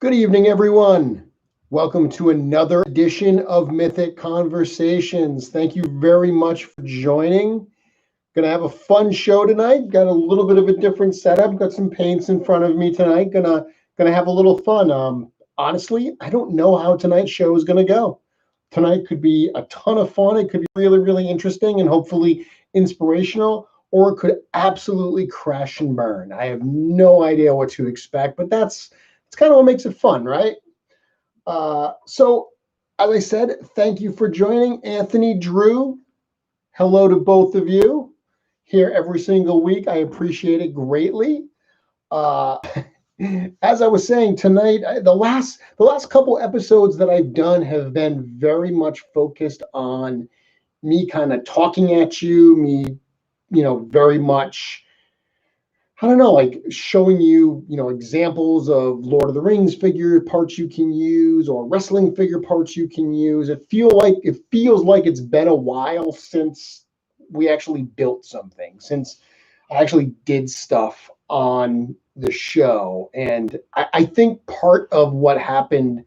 Good evening, everyone. Welcome to another edition of Mythic Conversations. Thank you very much for joining. Gonna have a fun show tonight. Got a little bit of a different setup. Got some paints in front of me tonight. Gonna have a little fun. Honestly, I don't know how tonight's show is gonna go. Tonight could be a ton of fun. It could be really, really interesting and hopefully inspirational, or it could absolutely crash and burn. I have no idea what to expect, but it's kind of what makes it fun, right? So, as I said, thank you for joining. Anthony, Drew, hello to both of you here every single week. I appreciate it greatly. Uh, as I was saying tonight, the last couple episodes that I've done have been very much focused on me kind of talking at you, me, very much, I don't know, like showing you, examples of Lord of the Rings figure parts you can use or wrestling figure parts you can use. It feels like it's been a while since we actually built something, since I actually did stuff on the show. And I think part of what happened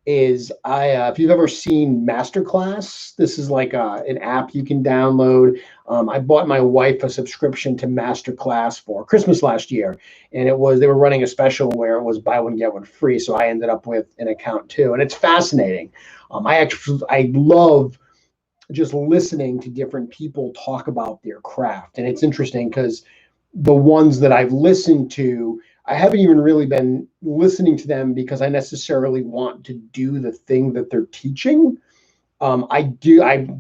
is if you've ever seen Masterclass, this is like an app you can download. I bought my wife a subscription to Masterclass for Christmas last year, and they were running a special where it was buy one get one free. So I ended up with an account too, and it's fascinating. I love just listening to different people talk about their craft, and it's interesting because the ones that I've listened to, I haven't even really been listening to them because I necessarily want to do the thing that they're teaching. I'm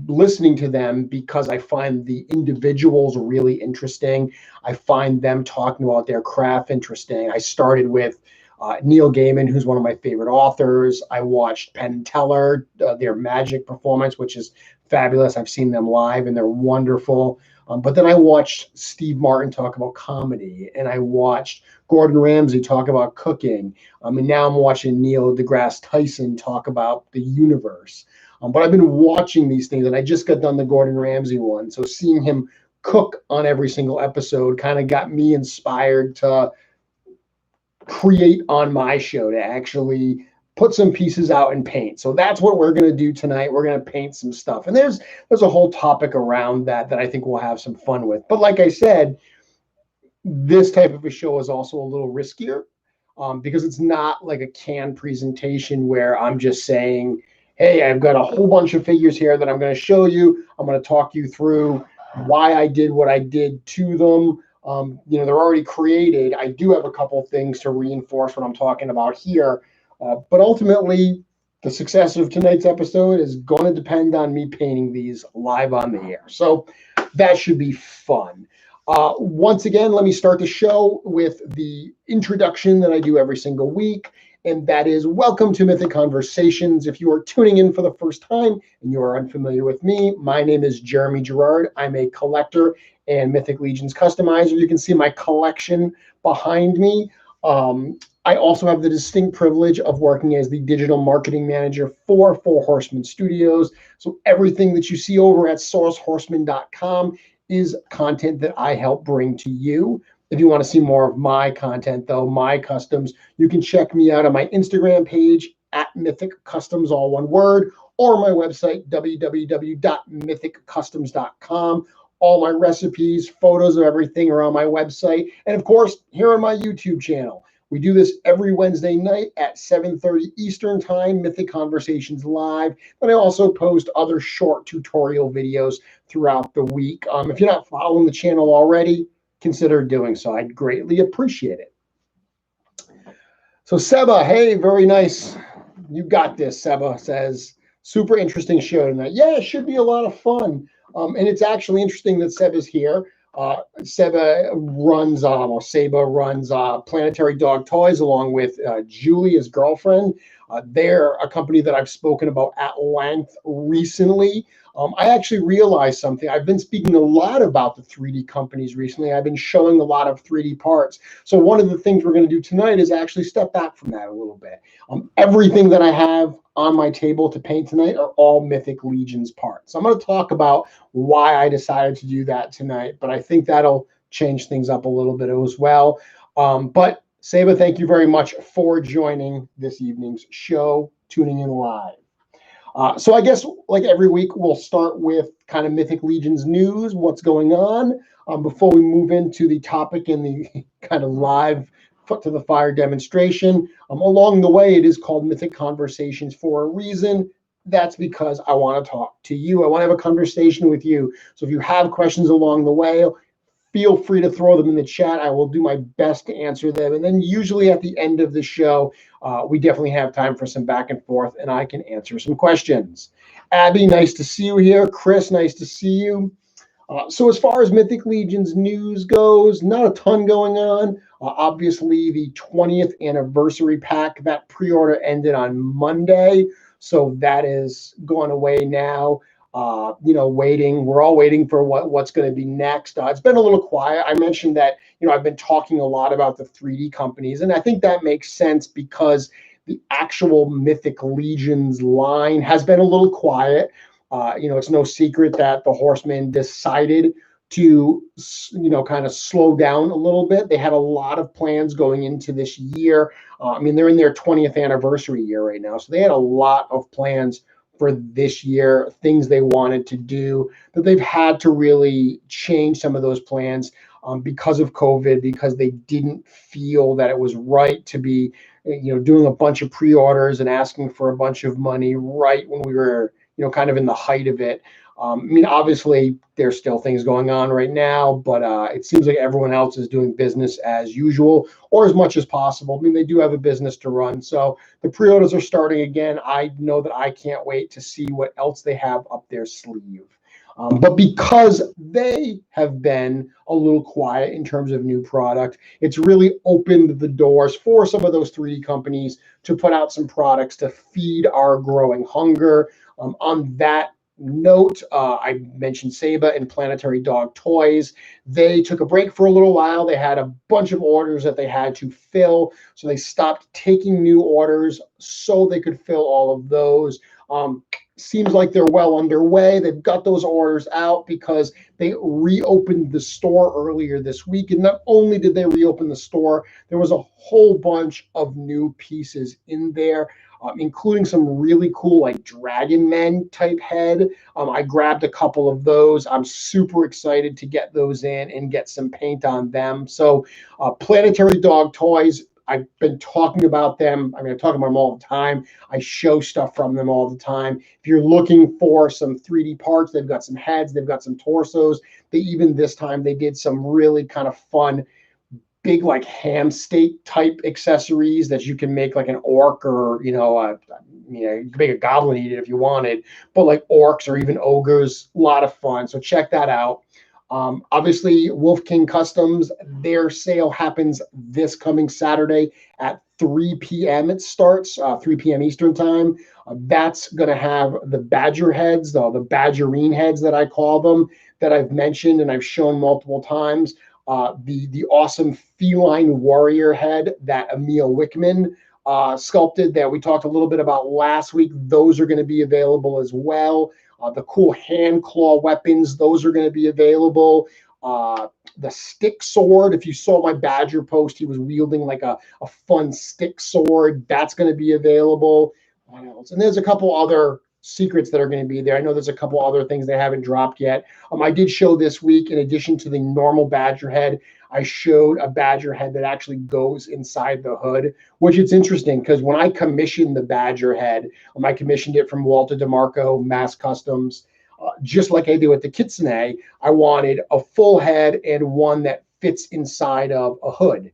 listening to them because I find the individuals really interesting. I find them talking about their craft interesting. I started with Neil Gaiman, who's one of my favorite authors. I watched Penn and Teller, their Magic performance, which is fabulous. I've seen them live and they're wonderful. But then I watched Steve Martin talk about comedy, and I watched Gordon Ramsay talk about cooking. And now I'm watching Neil deGrasse Tyson talk about the universe. But I've been watching these things, and I just got done the Gordon Ramsay one. So seeing him cook on every single episode kind of got me inspired to create on my show, to actually put some pieces out and paint. So that's what we're going to do tonight. We're going to paint some stuff. And there's a whole topic around that I think we'll have some fun with. But like I said, this type of a show is also a little riskier because it's not like a canned presentation where I'm just saying, hey, I've got a whole bunch of figures here that I'm going to show you. I'm going to talk you through why I did what I did to them. They're already created. I do have a couple things to reinforce what I'm talking about here. But ultimately, the success of tonight's episode is going to depend on me painting these live on the air. So that should be fun. Once again, let me start the show with the introduction that I do every single week, and that is welcome to Mythic Conversations. If you are tuning in for the first time and you are unfamiliar with me, my name is Jeremy Gerard. I'm a collector and Mythic Legions customizer. You can see my collection behind me. I also have the distinct privilege of working as the digital marketing manager for Four Horsemen Studios. So everything that you see over at sourcehorseman.com is content that I help bring to you. If you want to see more of my content, though, my customs, you can check me out on my Instagram page at Mythic Customs, all one word, or my website, www.mythiccustoms.com. All my recipes, photos of everything are on my website. And of course, here on my YouTube channel. We do this every Wednesday night at 7:30 Eastern Time, Mythic Conversations Live. But I also post other short tutorial videos throughout the week. If you're not following the channel already, consider doing so. I'd greatly appreciate it. So Seba, hey, very nice. You got this, Seba says. Super interesting show tonight. Yeah, it should be a lot of fun. And it's actually interesting that Seba's here. Seba runs Planetary Dog Toys along with Julie, his girlfriend. They're a company that I've spoken about at length recently. I actually realized something. I've been speaking a lot about the 3D companies recently. I've been showing a lot of 3D parts. So one of the things we're going to do tonight is actually step back from that a little bit. Everything that I have on my table to paint tonight are all Mythic Legions parts. So I'm going to talk about why I decided to do that tonight, but I think that'll change things up a little bit as well. But Seba, thank you very much for joining this evening's show, tuning in live. So I guess like every week, we'll start with kind of Mythic Legions news, what's going on, before we move into the topic and the kind of live foot to the fire demonstration. Along the way, it is called Mythic Conversations for a reason. That's because I want to talk to you. I want to have a conversation with you. So if you have questions along the way, feel free to throw them in the chat. I will do my best to answer them. And then usually at the end of the show, we definitely have time for some back and forth, and I can answer some questions. Abby, nice to see you here. Chris, nice to see you. So as far as Mythic Legions news goes, not a ton going on. Obviously, the 20th anniversary pack, that pre-order ended on Monday. So that is going away now. Waiting. We're all waiting for what's going to be next. It's been a little quiet. I mentioned that, I've been talking a lot about the 3D companies, and I think that makes sense because the actual Mythic Legions line has been a little quiet. It's no secret that the Horsemen decided to, kind of slow down a little bit. They had a lot of plans going into this year. They're in their 20th anniversary year right now, so they had a lot of plans for this year, things they wanted to do, but they've had to really change some of those plans because of COVID, because they didn't feel that it was right to be, doing a bunch of pre-orders and asking for a bunch of money right when we were, kind of in the height of it. Obviously, there's still things going on right now, but it seems like everyone else is doing business as usual or as much as possible. They do have a business to run. So the pre-orders are starting again. I know that I can't wait to see what else they have up their sleeve. But because they have been a little quiet in terms of new product, it's really opened the doors for some of those 3D companies to put out some products to feed our growing hunger. On that note, I mentioned Seba and Planetary Dog Toys. They took a break for a little while. They had a bunch of orders that they had to fill, so they stopped taking new orders so they could fill all of those. Seems like they're well underway. They've got those orders out because they reopened the store earlier this week. And not only did they reopen the store, there was a whole bunch of new pieces in there, including some really cool like Dragon Men type head. I grabbed a couple of those. I'm super excited to get those in and get some paint on them. So Planetary Dog Toys, I've been talking about them. I talk about them all the time. I show stuff from them all the time. If you're looking for some 3D parts, they've got some heads, they've got some torsos. This time they did some really kind of fun, big like ham steak type accessories that you can make like an orc or, you can make a goblin eat it if you wanted, but like orcs or even ogres, a lot of fun. So check that out. Obviously, Wolf King Customs, their sale happens this coming Saturday at 3 p.m. It starts 3 p.m. Eastern time. That's going to have the badger heads, the badgerine heads that I call them, that I've mentioned and I've shown multiple times. The awesome feline warrior head that Emil Wickman sculpted that we talked a little bit about last week. Those are going to be available as well. The cool hand claw weapons, those are going to be available. The stick sword, if you saw my Badger post, he was wielding like a fun stick sword. That's going to be available. What else? And there's a couple other secrets that are going to be there. I know there's a couple other things they haven't dropped yet. I did show this week, in addition to the normal Badger head, I showed a Badger head that actually goes inside the hood, which it's interesting because when I commissioned the Badger head, I commissioned it from Walter DeMarco, Mass Customs, just like I do at the Kitsune. I wanted a full head and one that fits inside of a hood.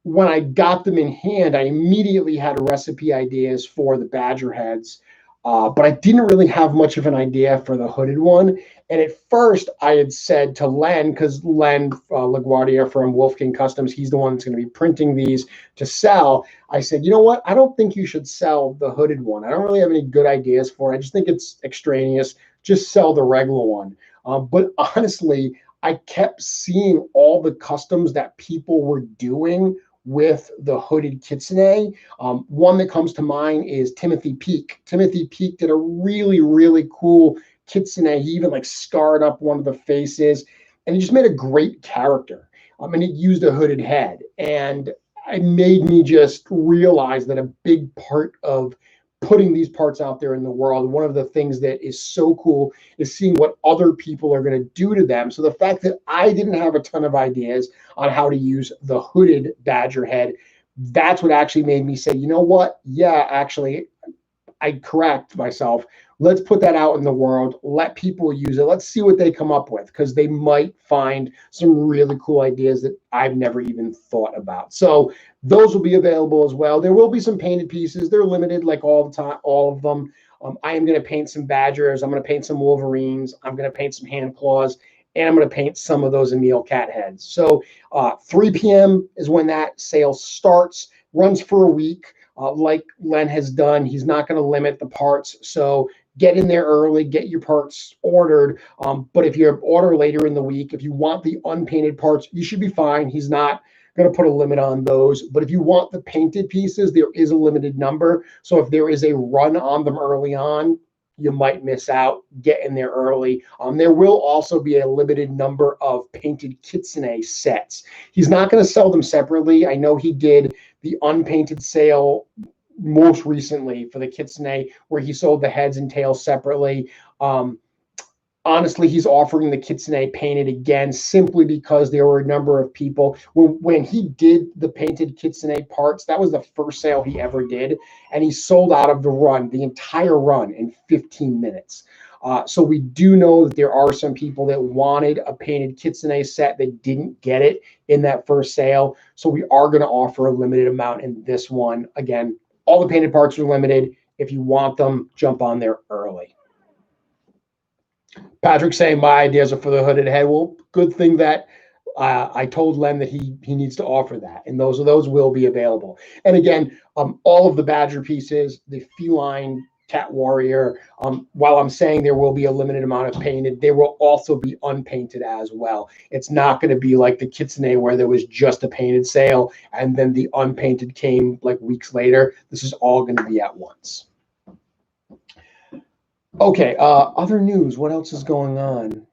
When I got them in hand, I immediately had recipe ideas for the Badger heads. But I didn't really have much of an idea for the hooded one. And at first I had said to Len, because Len LaGuardia from Wolf King Customs, he's the one that's going to be printing these to sell. I said, you know what? I don't think you should sell the hooded one. I don't really have any good ideas for it. I just think it's extraneous. Just sell the regular one. But honestly, I kept seeing all the customs that people were doing with the hooded Kitsune. One that comes to mind is Timothy Peak. Timothy Peak did a really, really cool Kitsune. He even like scarred up one of the faces, and he just made a great character. And it used a hooded head. And it made me just realize that a big part of putting these parts out there in the world, one of the things that is so cool is seeing what other people are going to do to them. So the fact that I didn't have a ton of ideas on how to use the hooded badger head, that's what actually made me say, you know what? Yeah, actually, I correct myself. Let's put that out in the world. Let people use it. Let's see what they come up with, because they might find some really cool ideas that I've never even thought about. So those will be available as well. There will be some painted pieces. They're limited, like all the time, all of them. I am going to paint some badgers. I'm going to paint some wolverines. I'm going to paint some hand claws, and I'm going to paint some of those Emil cat heads. So 3 p.m. is when that sale starts. Runs for a week. Like Len has done, he's not going to limit the parts. So get in there early, get your parts ordered. But if you order later in the week, if you want the unpainted parts, you should be fine. He's not going to put a limit on those. But if you want the painted pieces, there is a limited number. So if there is a run on them early on, you might miss out. Get in there early. There will also be a limited number of painted kitsune sets. He's not going to sell them separately. I know he did the unpainted sale most recently for the kitsune, where he sold the heads and tails separately. Honestly, he's offering the kitsune painted again simply because there were a number of people. When he did the painted kitsune parts, that was the first sale he ever did, and he sold out of the entire run in 15 minutes. So we do know that there are some people that wanted a painted kitsune set that didn't get it in that first sale. So we are going to offer a limited amount in this one. Again, all the painted parts are limited. If you want them, jump on there early. Patrick saying my ideas are for the hooded head. Well, good thing that I told Len that he needs to offer that, and those will be available. And again, all of the badger pieces, the feline cat warrior, while I'm saying there will be a limited amount of painted, there will also be unpainted as well. It's not going to be like the kitsune where there was just a painted sale and then the unpainted came like weeks later. This is all going to be at once. Okay, other news. What else is going on?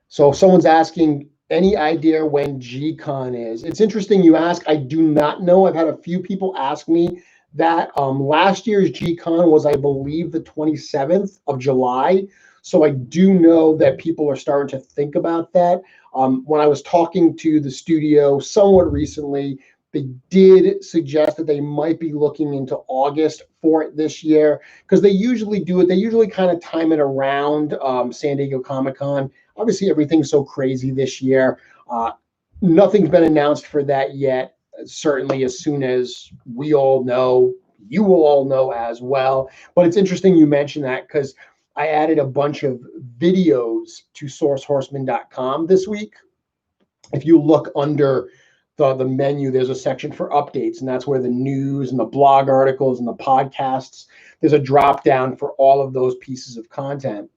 So someone's asking, any idea when GCon is? It's interesting you ask. I do not know. I've had a few people ask me that. Last year's GCon was, I believe, the 27th of July. So I do know that people are starting to think about that. When I was talking to the studio somewhat recently, they did suggest that they might be looking into August for it this year, because they usually do it. They usually kind of time it around San Diego Comic-Con. Obviously, everything's so crazy this year. Nothing's been announced for that yet. Certainly, as soon as we all know, you will all know as well. But it's interesting you mentioned that, because I added a bunch of videos to sourcehorseman.com this week. If you look under the menu, there's a section for updates, and that's where the news and the blog articles and the podcasts, there's a drop down for all of those pieces of content.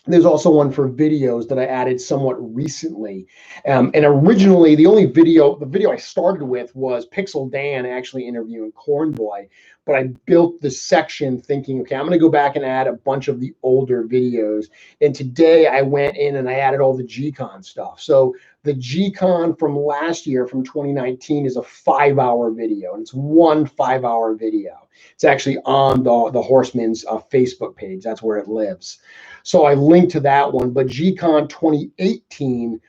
There's also one for videos that I added somewhat recently. And originally, the video I started with was Pixel Dan actually interviewing Cornboy. But I built the section thinking, okay, I'm going to go back and add a bunch of the older videos. And today I went in and I added all the GCon stuff. So the GCon from last year, from 2019, is a 5-hour video. And it's one 5-hour video. It's actually on the Horseman's Facebook page. That's where it lives. So I linked to that one. But GCon 2018,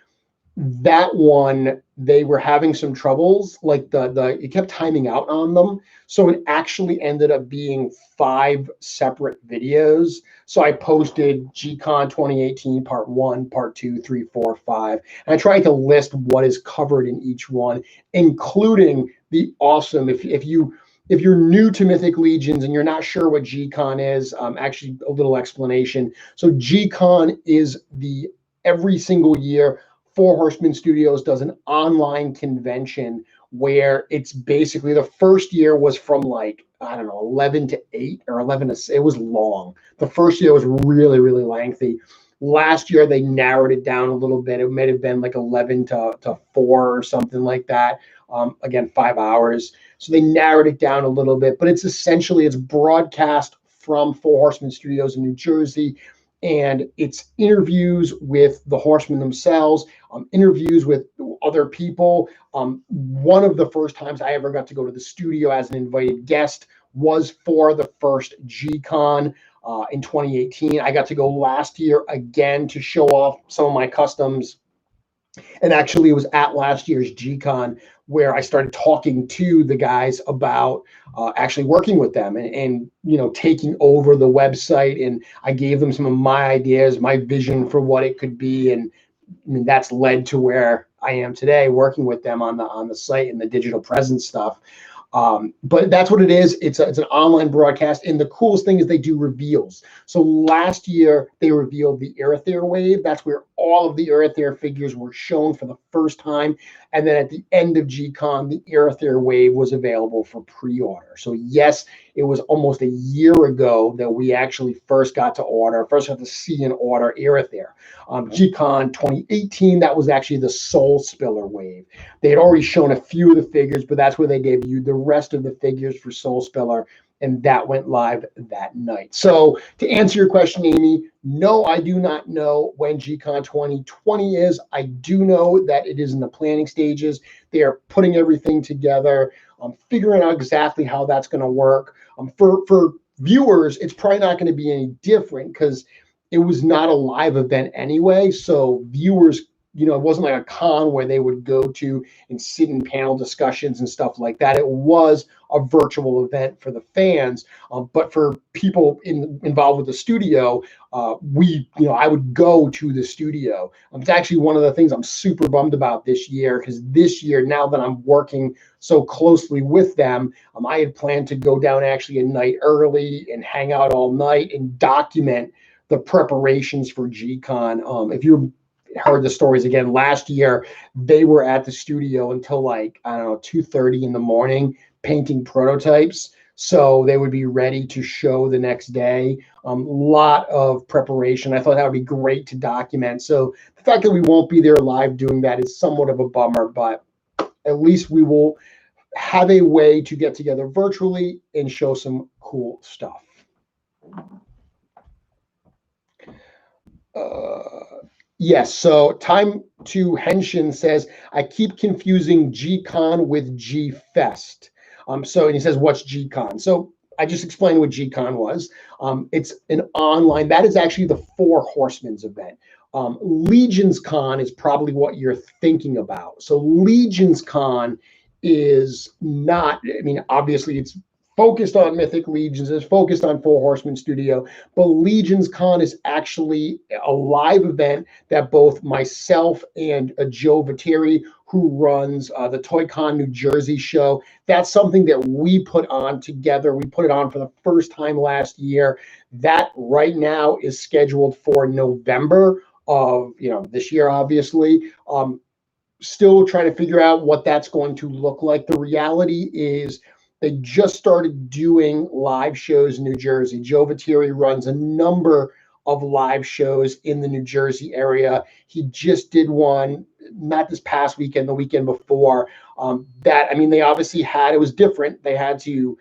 that one, they were having some troubles. Like it kept timing out on them. So it actually ended up being 5 separate videos. So I posted GCon 2018 part 1, part 2, 3, 4, 5. And I tried to list what is covered in each one, including the awesome, if you're new to Mythic Legions and you're not sure what GCon is, actually a little explanation. So GCon is every single year, Four Horsemen Studios does an online convention where it's basically, the first year was from 11 to 8 or 11 to, it was long. The first year was really, really lengthy. Last year, they narrowed it down a little bit. It might have been 11 to 4 or something like that. Again, 5 hours. So they narrowed it down a little bit, but it's broadcast from Four Horsemen Studios in New Jersey. And it's interviews with the horsemen themselves, interviews with other people. One of the first times I ever got to go to the studio as an invited guest was for the first GCon in 2018. I got to go last year again to show off some of my customs. And actually, it was at last year's GCon where I started talking to the guys about actually working with them and taking over the website. And I gave them some of my ideas, my vision for what it could be, and I mean, that's led to where I am today, working with them on the site and the digital presence stuff. But that's what it is. It's an online broadcast, and the coolest thing is they do reveals. So last year they revealed the Aether wave. That's where all of the Aether figures were shown for the first time. And then at the end of GCon, the Aether wave was available for pre-order. So yes, it was almost a year ago that we actually first got to see and order Aether. GCon 2018, that was actually the Soul Spiller wave. They had already shown a few of the figures, but that's where they debuted the rest of the figures for Soul Spiller, and that went live that night. So to answer your question, Amy, no, I do not know when GCon 2020 is. I do know that it is in the planning stages. They are putting everything together, figuring out exactly how that's going to work. For viewers, it's probably not going to be any different because it was not a live event anyway. So viewers, it wasn't like a con where they would go to and sit in panel discussions and stuff like that. It was a virtual event for the fans. But for people involved with the studio, I would go to the studio. It's actually one of the things I'm super bummed about this year, because this year, now that I'm working so closely with them, I had planned to go down actually a night early and hang out all night and document the preparations for GCon. If you heard the stories again, last year they were at the studio until 2:30 in the morning painting prototypes, so they would be ready to show the next day. Lot of preparation. I thought that would be great to document. So the fact that we won't be there live doing that is somewhat of a bummer, but at least we will have a way to get together virtually and show some cool stuff. Yes, so Time to Henshin says, I keep confusing GCon with G-Fest. And he says, what's GCon? So I just explained what GCon was. It's an online, that is actually the Four Horsemen's event. Legions Con is probably what you're thinking about. So Legions Con is not, obviously it's focused on Mythic Legions, it's focused on Four Horsemen Studio, but Legions Con is actually a live event that both myself and Joe Viteri, who runs the ToyCon New Jersey show, that's something that we put on together. We put it on for the first time last year. That right now is scheduled for November of this year, obviously. Still trying to figure out what that's going to look like. The reality is they just started doing live shows in New Jersey. Joe Viteri runs a number of live shows in the New Jersey area. He just did one, not this past weekend, the weekend before. They obviously it was different. They had to,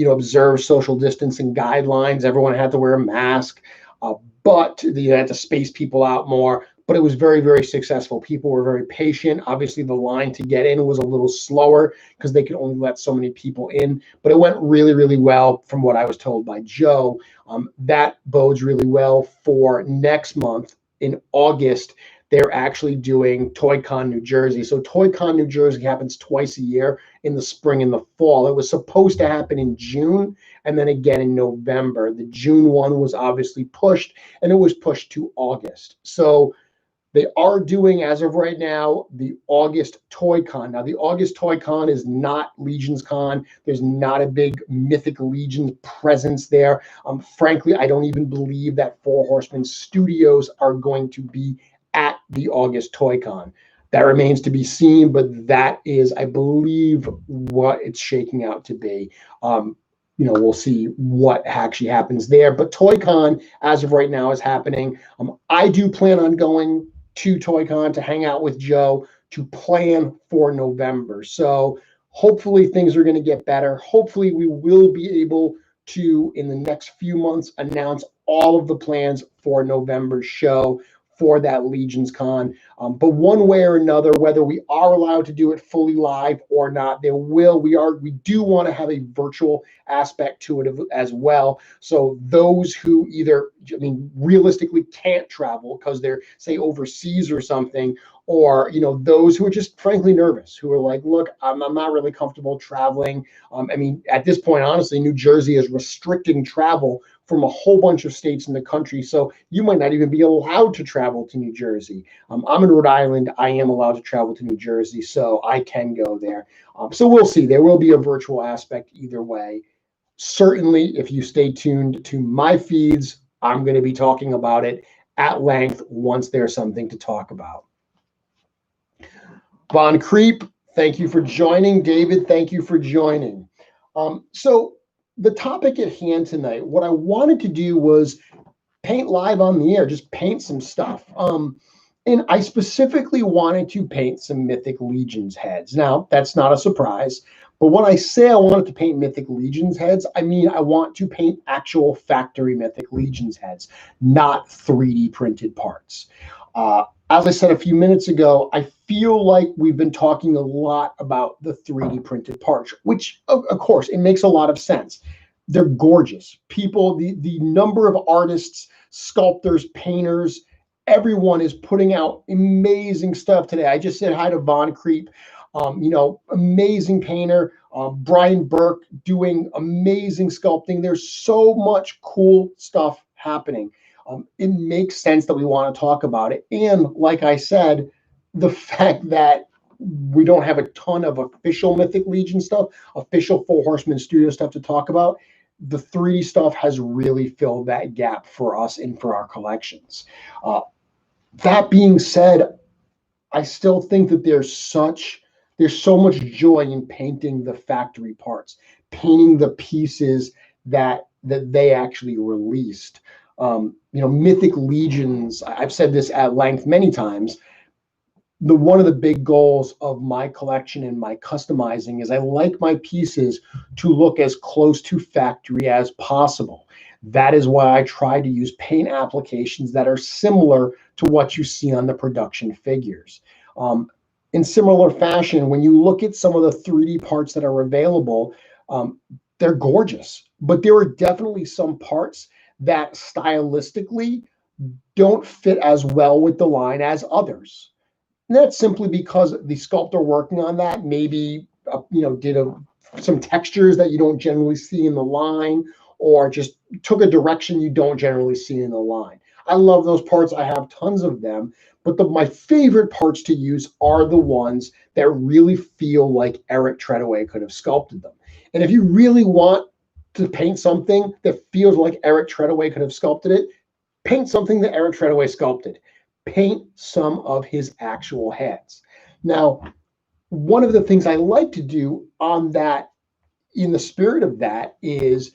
observe social distancing guidelines. Everyone had to wear a mask, but they had to space people out more. But it was very, very successful. People were very patient. Obviously, the line to get in was a little slower because they could only let so many people in. But it went really, really well from what I was told by Joe. That bodes really well for next month in August. They're actually doing ToyCon New Jersey. So ToyCon New Jersey happens twice a year, in the spring and the fall. It was supposed to happen in June and then again in November. The June one was obviously pushed, and it was pushed to August. So they are doing, as of right now, the August ToyCon. Now, the August ToyCon is not Legions Con. There's not a big Mythic Legions presence there. Frankly, I don't even believe that Four Horsemen Studios are going to be at the August ToyCon. That remains to be seen, but that is, I believe, what it's shaking out to be. We'll see what actually happens there. But ToyCon, as of right now, is happening. I do plan on going to ToyCon to hang out with Joe to plan for November. So hopefully things are going to get better. Hopefully we will be able to, in the next few months, announce all of the plans for November's show for that Legions Con. But one way or another, whether we are allowed to do it fully live or not, we do want to have a virtual aspect to it as well. So those who either, realistically can't travel because they're, say, overseas or something, or those who are just frankly nervous, who are like, look, I'm not really comfortable traveling. At this point, honestly, New Jersey is restricting travel from a whole bunch of states in the country, so you might not even be allowed to travel to New Jersey. I'm in Rhode Island. I am allowed to travel to New Jersey, so I can go there. So we'll see. There will be a virtual aspect either way. Certainly, if you stay tuned to my feeds, I'm going to be talking about it at length once there's something to talk about. Von Creep, thank you for joining. David, thank you for joining. So the topic at hand tonight, what I wanted to do was paint live on the air, just paint some stuff. And I specifically wanted to paint some Mythic Legions heads. Now, that's not a surprise, but when I say I wanted to paint Mythic Legions heads, I mean I want to paint actual factory Mythic Legions heads, not 3D printed parts. As I said a few minutes ago, I feel like we've been talking a lot about the 3D printed parts, which, of course, it makes a lot of sense. They're gorgeous. People, the number of artists, sculptors, painters, everyone is putting out amazing stuff today. I just said hi to Von Creep, amazing painter. Brian Burke doing amazing sculpting. There's so much cool stuff happening. It makes sense that we want to talk about it. And like I said, the fact that we don't have a ton of official Mythic Legion stuff, official Four Horsemen Studio stuff to talk about, the 3D stuff has really filled that gap for us and for our collections. That being said, I still think that there's so much joy in painting the factory parts, painting the pieces that they actually released. Mythic Legions, I've said this at length many times, one of the big goals of my collection and my customizing is I like my pieces to look as close to factory as possible. That is why I try to use paint applications that are similar to what you see on the production figures. In similar fashion, when you look at some of the 3D parts that are available, they're gorgeous, but there are definitely some parts that stylistically don't fit as well with the line as others. And that's simply because the sculptor working on that maybe did some textures that you don't generally see in the line, or just took a direction you don't generally see in the line. I love those parts. I have tons of them, but my favorite parts to use are the ones that really feel like Eric Treadaway could have sculpted them. And if you really want to paint something that feels like Eric Treadaway could have sculpted it, paint something that Eric Treadaway sculpted. Paint some of his actual heads. Now, one of the things I like to do on that, in the spirit of that, is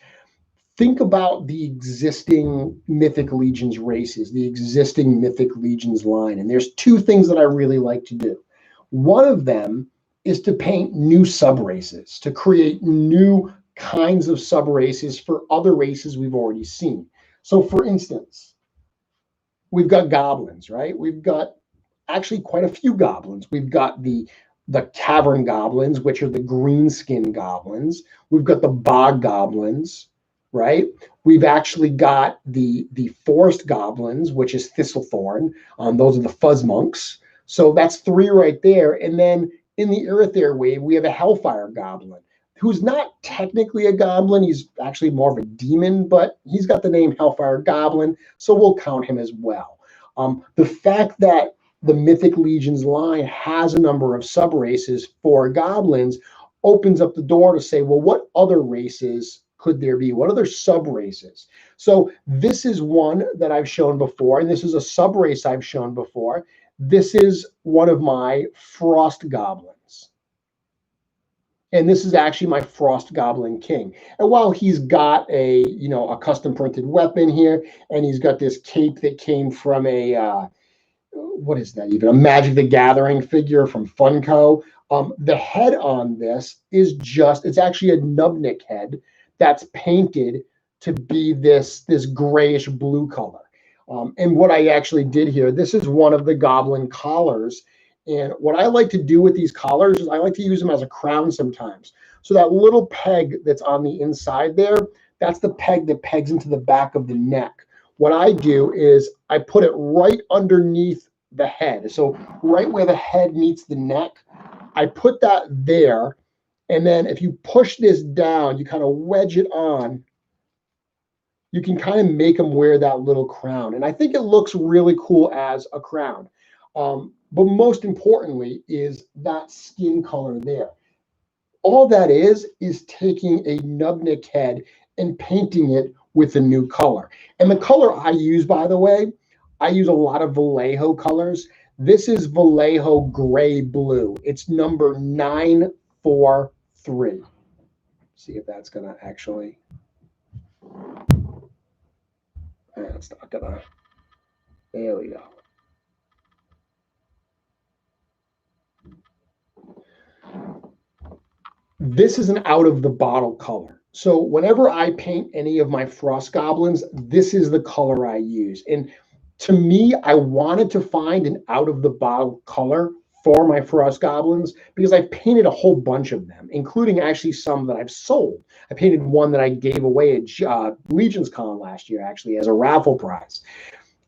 think about the existing Mythic Legions races, the existing Mythic Legions line. And there's two things that I really like to do. One of them is to paint new sub-races, to create new kinds of sub-races for other races we've already seen. So for instance, we've got goblins, right? We've got actually quite a few goblins. We've got the cavern goblins, which are the green skin goblins. We've got the bog goblins, right? We've actually got the forest goblins, which is Thistlethorn. Those are the fuzz monks. So that's 3 right there. And then in the Earthair wave, we have a Hellfire goblin, who's not technically a goblin. He's actually more of a demon, but he's got the name Hellfire Goblin, so we'll count him as well. The fact that the Mythic Legions line has a number of sub-races for goblins opens up the door to say, well, what other races could there be? What other sub-races? So this is one that I've shown before, and this is a sub-race I've shown before. This is one of my Frost Goblins. And this is actually my Frost Goblin King. And while he's got a custom printed weapon here, and he's got this cape that came from a, what is that even? A Magic the Gathering figure from Funko. The head on this is it's actually a Nubnik head that's painted to be this grayish blue color. And what I actually did here, this is one of the Goblin collars. And what I like to do with these collars is I like to use them as a crown sometimes. So that little peg that's on the inside there, that's the peg that pegs into the back of the neck. What I do is I put it right underneath the head. So right where the head meets the neck, I put that there. And then if you push this down, you kind of wedge it on, you can kind of make them wear that little crown. And I think it looks really cool as a crown. But most importantly is that skin color there. All that is taking a nubnik head and painting it with a new color. And the color I use, by the way, I use a lot of Vallejo colors. This is Vallejo Gray Blue. It's number 943. See if that's going to actually... It's not gonna. There we go. This is an out of the bottle color. So whenever I paint any of my frost goblins, this is the color I use. And to me, I wanted to find an out of the bottle color for my frost goblins because I've painted a whole bunch of them, including actually some that I've sold. I painted one that I gave away at Legions Con last year, actually, as a raffle prize.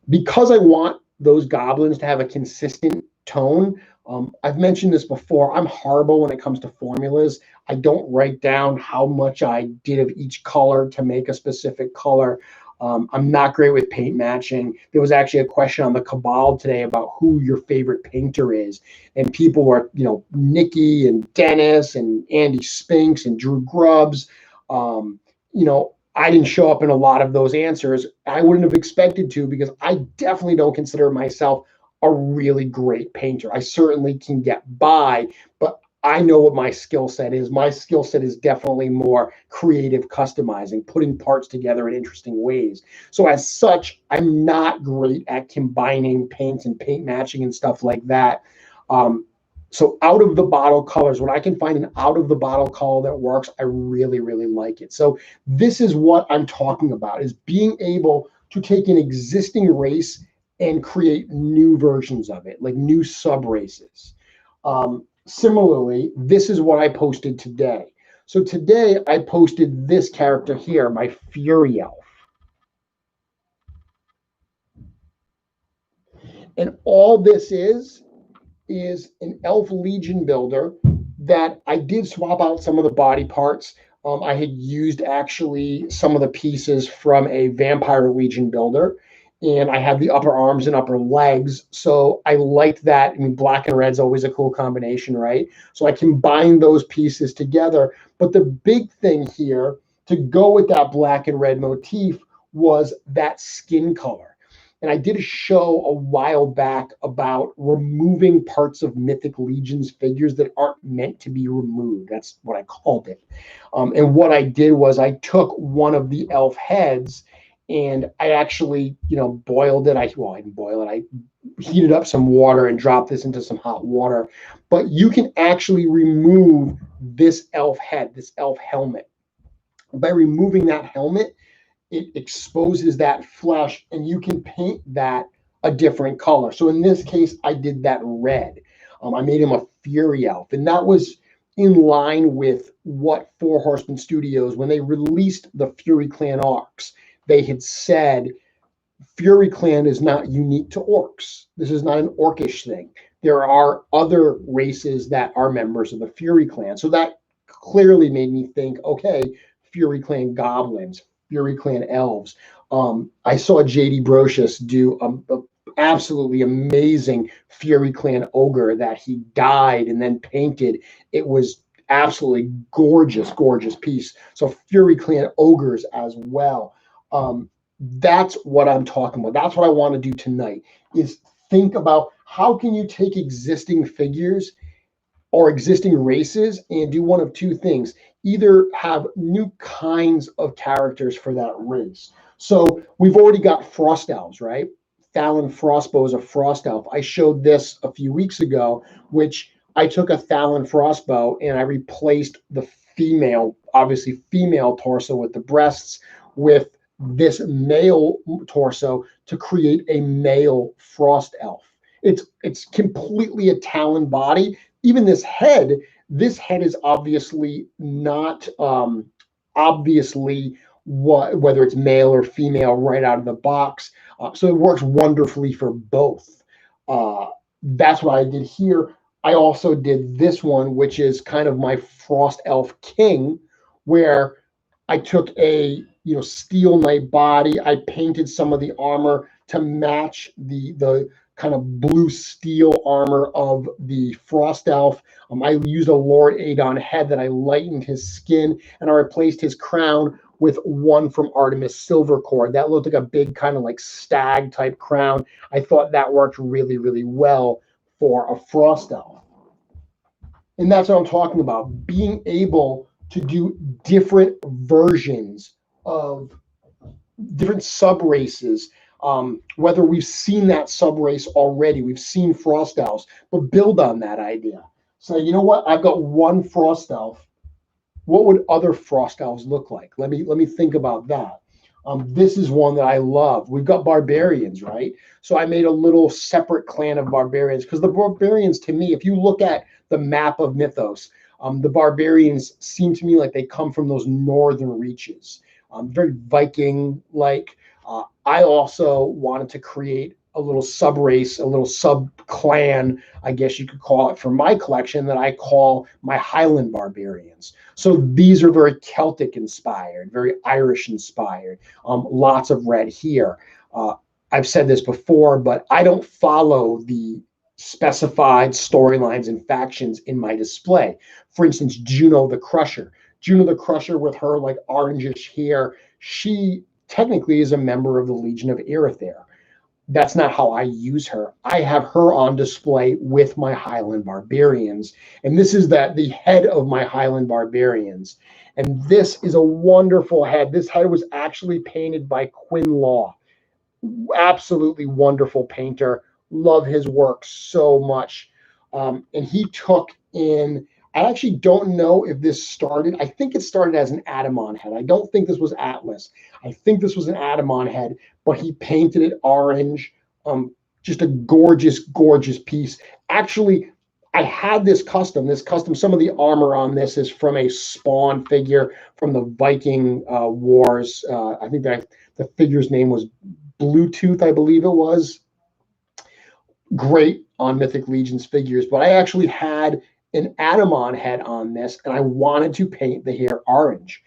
Because I want those goblins to have a consistent tone, I've mentioned this before, I'm horrible when it comes to formulas. I don't write down how much I did of each color to make a specific color. I'm not great with paint matching. There was actually a question on the Cabal today about who your favorite painter is. And people were, Nikki and Dennis and Andy Spinks and Drew Grubbs. I didn't show up in a lot of those answers. I wouldn't have expected to because I definitely don't consider myself a really great painter. I certainly can get by, but I know what my skill set is. My skill set is definitely more creative customizing, putting parts together in interesting ways. So as such, I'm not great at combining paints and paint matching and stuff like that. So out of the bottle colors, when I can find an out of the bottle color that works, I really, really like it. So this is what I'm talking about, is being able to take an existing race and create new versions of it, like new sub races. Similarly, this is what I posted today. So today I posted this character here, my Fury Elf. And all this is an Elf Legion builder that I did swap out some of the body parts. I had used actually some of the pieces from a Vampire Legion builder, and I had the upper arms and upper legs. So I liked that. I mean, black and red's always a cool combination, right? So I combined those pieces together. But the big thing here to go with that black and red motif was that skin color. And I did a show a while back about removing parts of Mythic Legions figures that aren't meant to be removed. That's what I called it. And what I did was I took one of the elf heads and I actually, boiled it. I didn't boil it. I heated up some water and dropped this into some hot water. But you can actually remove this elf head, this elf helmet. By removing that helmet, it exposes that flesh and you can paint that a different color. So in this case, I did that red. I made him a Fury Elf, and that was in line with what Four Horsemen Studios, when they released the Fury Clan arcs, they had said Fury Clan is not unique to orcs. This is not an orcish thing. There are other races that are members of the Fury Clan. So that clearly made me think, okay, Fury Clan goblins, Fury Clan elves. I saw JD Brocious do a absolutely amazing Fury Clan ogre that he dyed and then painted. It was absolutely gorgeous, gorgeous piece. So Fury Clan ogres as well. That's what I'm talking about. That's what I want to do tonight, is think about how can you take existing figures or existing races and do one of two things. Either have new kinds of characters for that race. So we've already got Frost Elves, right? Thalon Frostbow is a Frost Elf. I showed this a few weeks ago, which I took a Thalon Frostbow and I replaced the female, obviously female torso with the breasts with this male torso to create a male frost elf. It's completely a talon body. Even this head is obviously not obviously whether it's male or female right out of the box. So it works wonderfully for both. That's what I did here. I also did this one, which is kind of my Frost Elf King, where I took a steel knight body. I painted some of the armor to match the kind of blue steel armor of the Frost Elf. I used a Lord Aegon head that I lightened his skin, and I replaced his crown with one from Artemis Silvercord. That looked like a big kind of like stag type crown. I thought that worked really, really well for a Frost Elf. And that's what I'm talking about, being able to do different versions of different sub-races, whether we've seen that sub-race already, we've seen Frost Elves, but build on that idea. So you know what? I've got one Frost Elf. What would other Frost Elves look like? Let me think about that. This is one that I love. We've got Barbarians, right? So I made a little separate clan of Barbarians, because the Barbarians, to me, if you look at the map of Mythos, the Barbarians seem to me like they come from those northern reaches, very Viking-like. I also wanted to create a little sub-race, a little sub-clan, I guess you could call it, for my collection that I call my Highland Barbarians. So these are very Celtic-inspired, very Irish-inspired, lots of red here. I've said this before, but I don't follow the specified storylines and factions in my display. For instance, Juno the Crusher. Juno the Crusher with her like orangish hair, she technically is a member of the Legion of Irithyr. That's not how I use her. I have her on display with my Highland Barbarians. And this is the head of my Highland Barbarians. And this is a wonderful head. This head was actually painted by Quinn Law. Absolutely wonderful painter. Love his work so much. And he took in, I actually don't know if this started, I think it started as an Adamon head. I don't think this was Atlas. I think this was an Adamon head, but he painted it orange. Just a gorgeous, gorgeous piece. Actually, I had this custom. Some of the armor on this is from a Spawn figure from the Viking Wars. I think that the figure's name was Bluetooth, I believe it was. Great on Mythic Legions figures, but I actually had an Adamon head on this, and I wanted to paint the hair orange,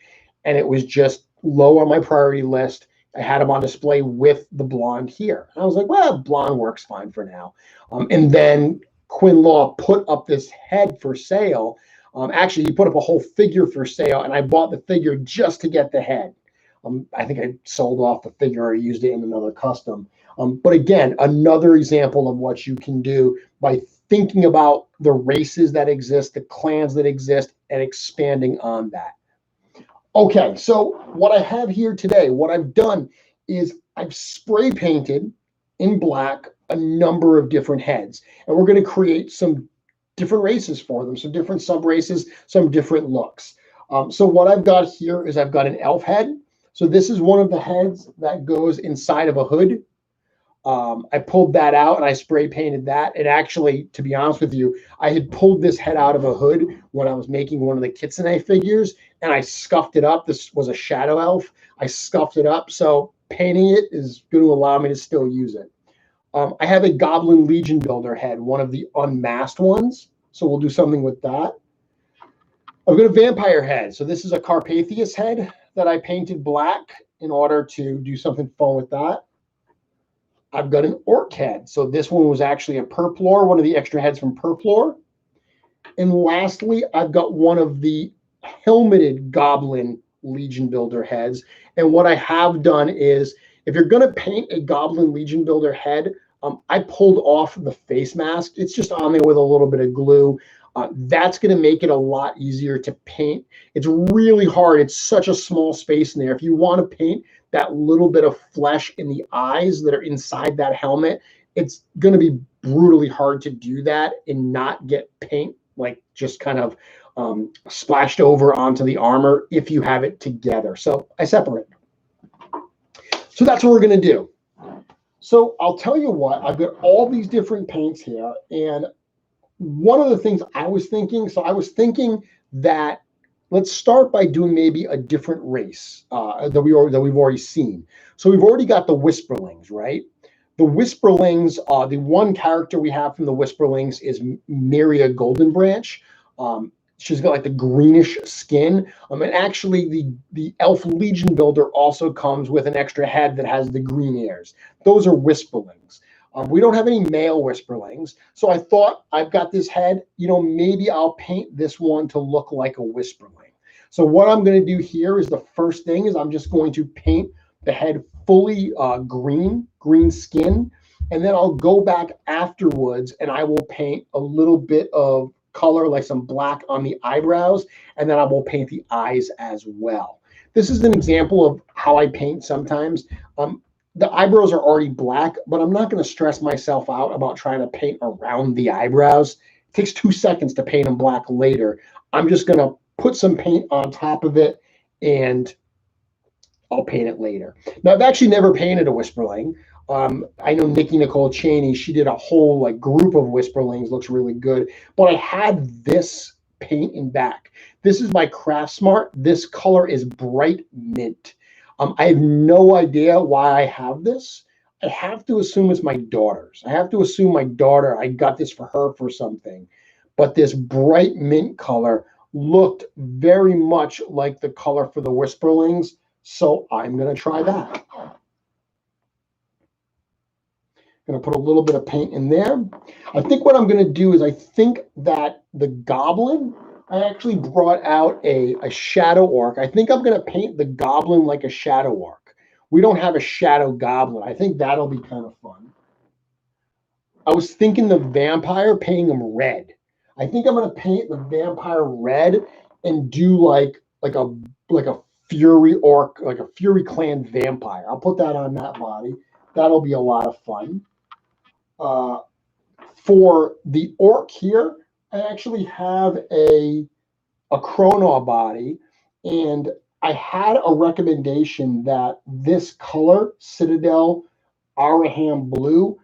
and it was just low on my priority list. I had him on display with the blonde here. And I was like, well, blonde works fine for now. And then Quinn Law put up this head for sale. Actually, he put up a whole figure for sale, and I bought the figure just to get the head. I think I sold off the figure or used it in another custom. But again, another example of what you can do by thinking about the races that exist, the clans that exist, and expanding on that. Okay, so what I have here today, what I've done is I've spray painted in black a number of different heads, and we're going to create some different races for them, some different sub-races, some different looks. So what I've got here is I've got an elf head. So this is one of the heads that goes inside of a hood. I pulled that out and I spray painted that. And actually, to be honest with you, I had pulled this head out of a hood when I was making one of the Kitsune figures, and I scuffed it up. This was a shadow elf. I scuffed it up. So painting it is going to allow me to still use it. I have a Goblin Legion Builder head, one of the unmasked ones. So we'll do something with that. I've got a vampire head. So this is a Carpathius head that I painted black in order to do something fun with that. I've got an orc head. So this one was actually a Purplore, one of the extra heads from Purplore. And lastly, I've got one of the helmeted Goblin Legion Builder heads. And what I have done is, if you're going to paint a Goblin Legion Builder head, I pulled off the face mask. It's just on there with a little bit of glue. That's going to make it a lot easier to paint. It's really hard. It's such a small space in there. If you want to paint that little bit of flesh in the eyes that are inside that helmet, it's going to be brutally hard to do that and not get paint like just kind of splashed over onto the armor if you have it together. So I separate. So that's what we're going to do. So I'll tell you what, I've got all these different paints here. And one of the things I was thinking that let's start by doing maybe a different race that we've already seen. So we've already got the Whisperlings, right? The Whisperlings, the one character we have from the Whisperlings is Myria Goldenbranch. She's got like the greenish skin. And actually the Elf Legion builder also comes with an extra head that has the green ears. Those are Whisperlings. We don't have any male Whisperlings. So I thought, I've got this head, maybe I'll paint this one to look like a Whisperling. So what I'm going to do here is the first thing is I'm just going to paint the head fully green skin. And then I'll go back afterwards and I will paint a little bit of color, like some black on the eyebrows. And then I will paint the eyes as well. This is an example of how I paint sometimes. The eyebrows are already black, but I'm not going to stress myself out about trying to paint around the eyebrows. It takes 2 seconds to paint them black later. I'm just going to put some paint on top of it and I'll paint it later. Now, I've actually never painted a Whisperling. I know Nikki Nicole Cheney, she did a whole group of Whisperlings, looks really good. But I had this paint in back. This is my Craft Smart. This color is bright mint. I have no idea why I have this. I have to assume it's my daughter's. I have to assume my daughter, I got this for her for something. But this bright mint color looked very much like the color for the Whisperlings. So I'm going to try that. Going to put a little bit of paint in there. I think what I'm going to do is I think that the Goblin, I actually brought out a Shadow Orc. I think I'm going to paint the Goblin like a Shadow Orc. We don't have a Shadow Goblin. I think that'll be kind of fun. I was thinking the Vampire, painting him red. I think I'm going to paint the Vampire red and do like a Fury Orc, like a Fury Clan Vampire. I'll put that on that body. That'll be a lot of fun. For the Orc here, I actually have a Chronaw body, and I had a recommendation that this color, Citadel Araham Blue,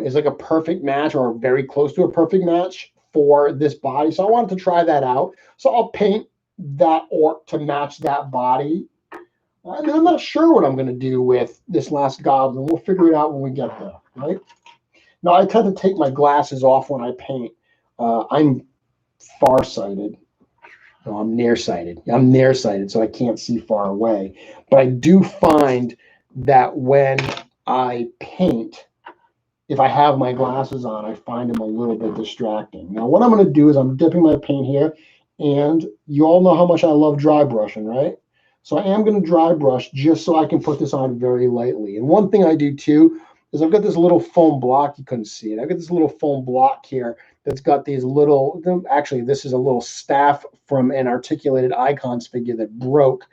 is like a perfect match or very close to a perfect match for this body. So I wanted to try that out. So I'll paint that Orc to match that body. And then I'm not sure what I'm going to do with this last Goblin. We'll figure it out when we get there, right? Now, I tend to take my glasses off when I paint. I'm farsighted. No, I'm nearsighted. I'm nearsighted, so I can't see far away. But I do find that when I paint, if I have my glasses on, I find them a little bit distracting. Now, what I'm going to do is I'm dipping my paint here, and you all know how much I love dry brushing, right? So I am going to dry brush just so I can put this on very lightly. And one thing I do too is I've got this little foam block. You couldn't see it. I've got this little foam block here that's got these little, actually this is a little staff from an Articulated Icons figure that broke.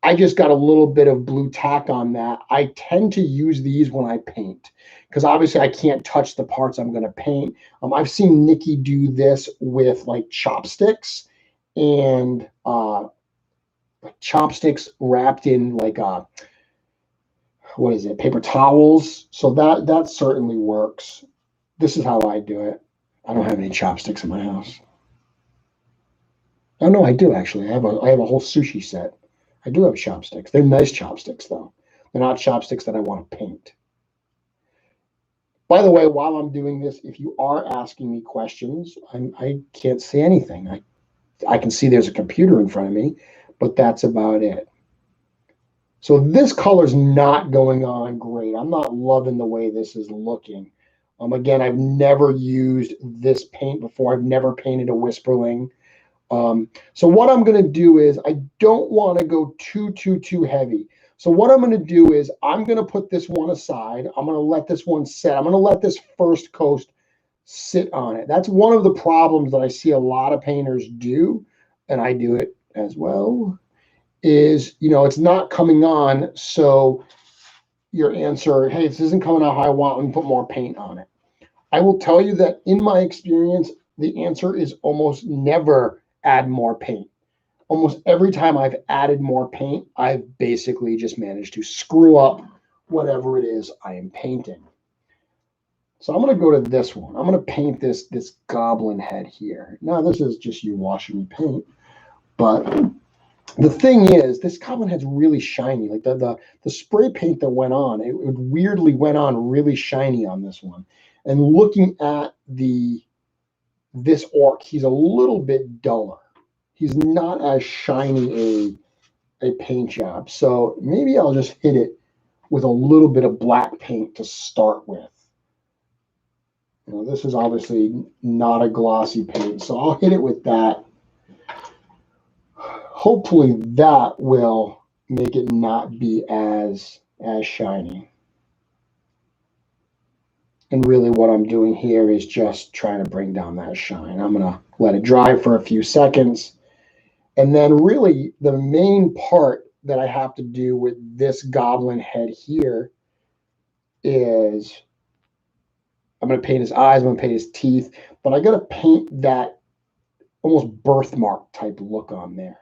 I just got a little bit of blue tack on that. I tend to use these when I paint because obviously I can't touch the parts I'm going to paint. I've seen Nikki do this with like chopsticks and chopsticks wrapped in like what is it, paper towels. So that certainly works. This is how I do it. I don't have any chopsticks in my house. Oh no, I do actually. I have a whole sushi set. I do have chopsticks. They're nice chopsticks though. They're not chopsticks that I want to paint. By the way, while I'm doing this, if you are asking me questions, I can't see anything. I can see there's a computer in front of me, but that's about it. So this color's not going on great. I'm not loving the way this is looking. Again, I've never used this paint before. I've never painted a Whisperling. So what I'm going to do is I don't want to go too heavy. So what I'm going to do is I'm going to put this one aside. I'm going to let this one set. I'm going to let this first coat sit on it. That's one of the problems that I see a lot of painters do, and I do it as well, is, it's not coming on. So your answer, hey, this isn't coming out how I want, let me put more paint on it. I will tell you that in my experience, the answer is almost never add more paint. almost every time I've added more paint, I've basically just managed to screw up whatever it is I am painting. So I'm going to go to this one. I'm going to paint this goblin head here. Now, this is just you washing me paint. But the thing is, this goblin head's really shiny. Like the spray paint that went on, it weirdly went on really shiny on this one. And looking at this orc, he's a little bit duller. He's not as shiny a paint job. So maybe I'll just hit it with a little bit of black paint to start with. You know, this is obviously not a glossy paint, so I'll hit it with that. Hopefully that will make it not be as shiny. And really what I'm doing here is just trying to bring down that shine. I'm going to let it dry for a few seconds. And then really the main part that I have to do with this goblin head here is I'm going to paint his eyes, I'm going to paint his teeth, but I got to paint that almost birthmark type look on there.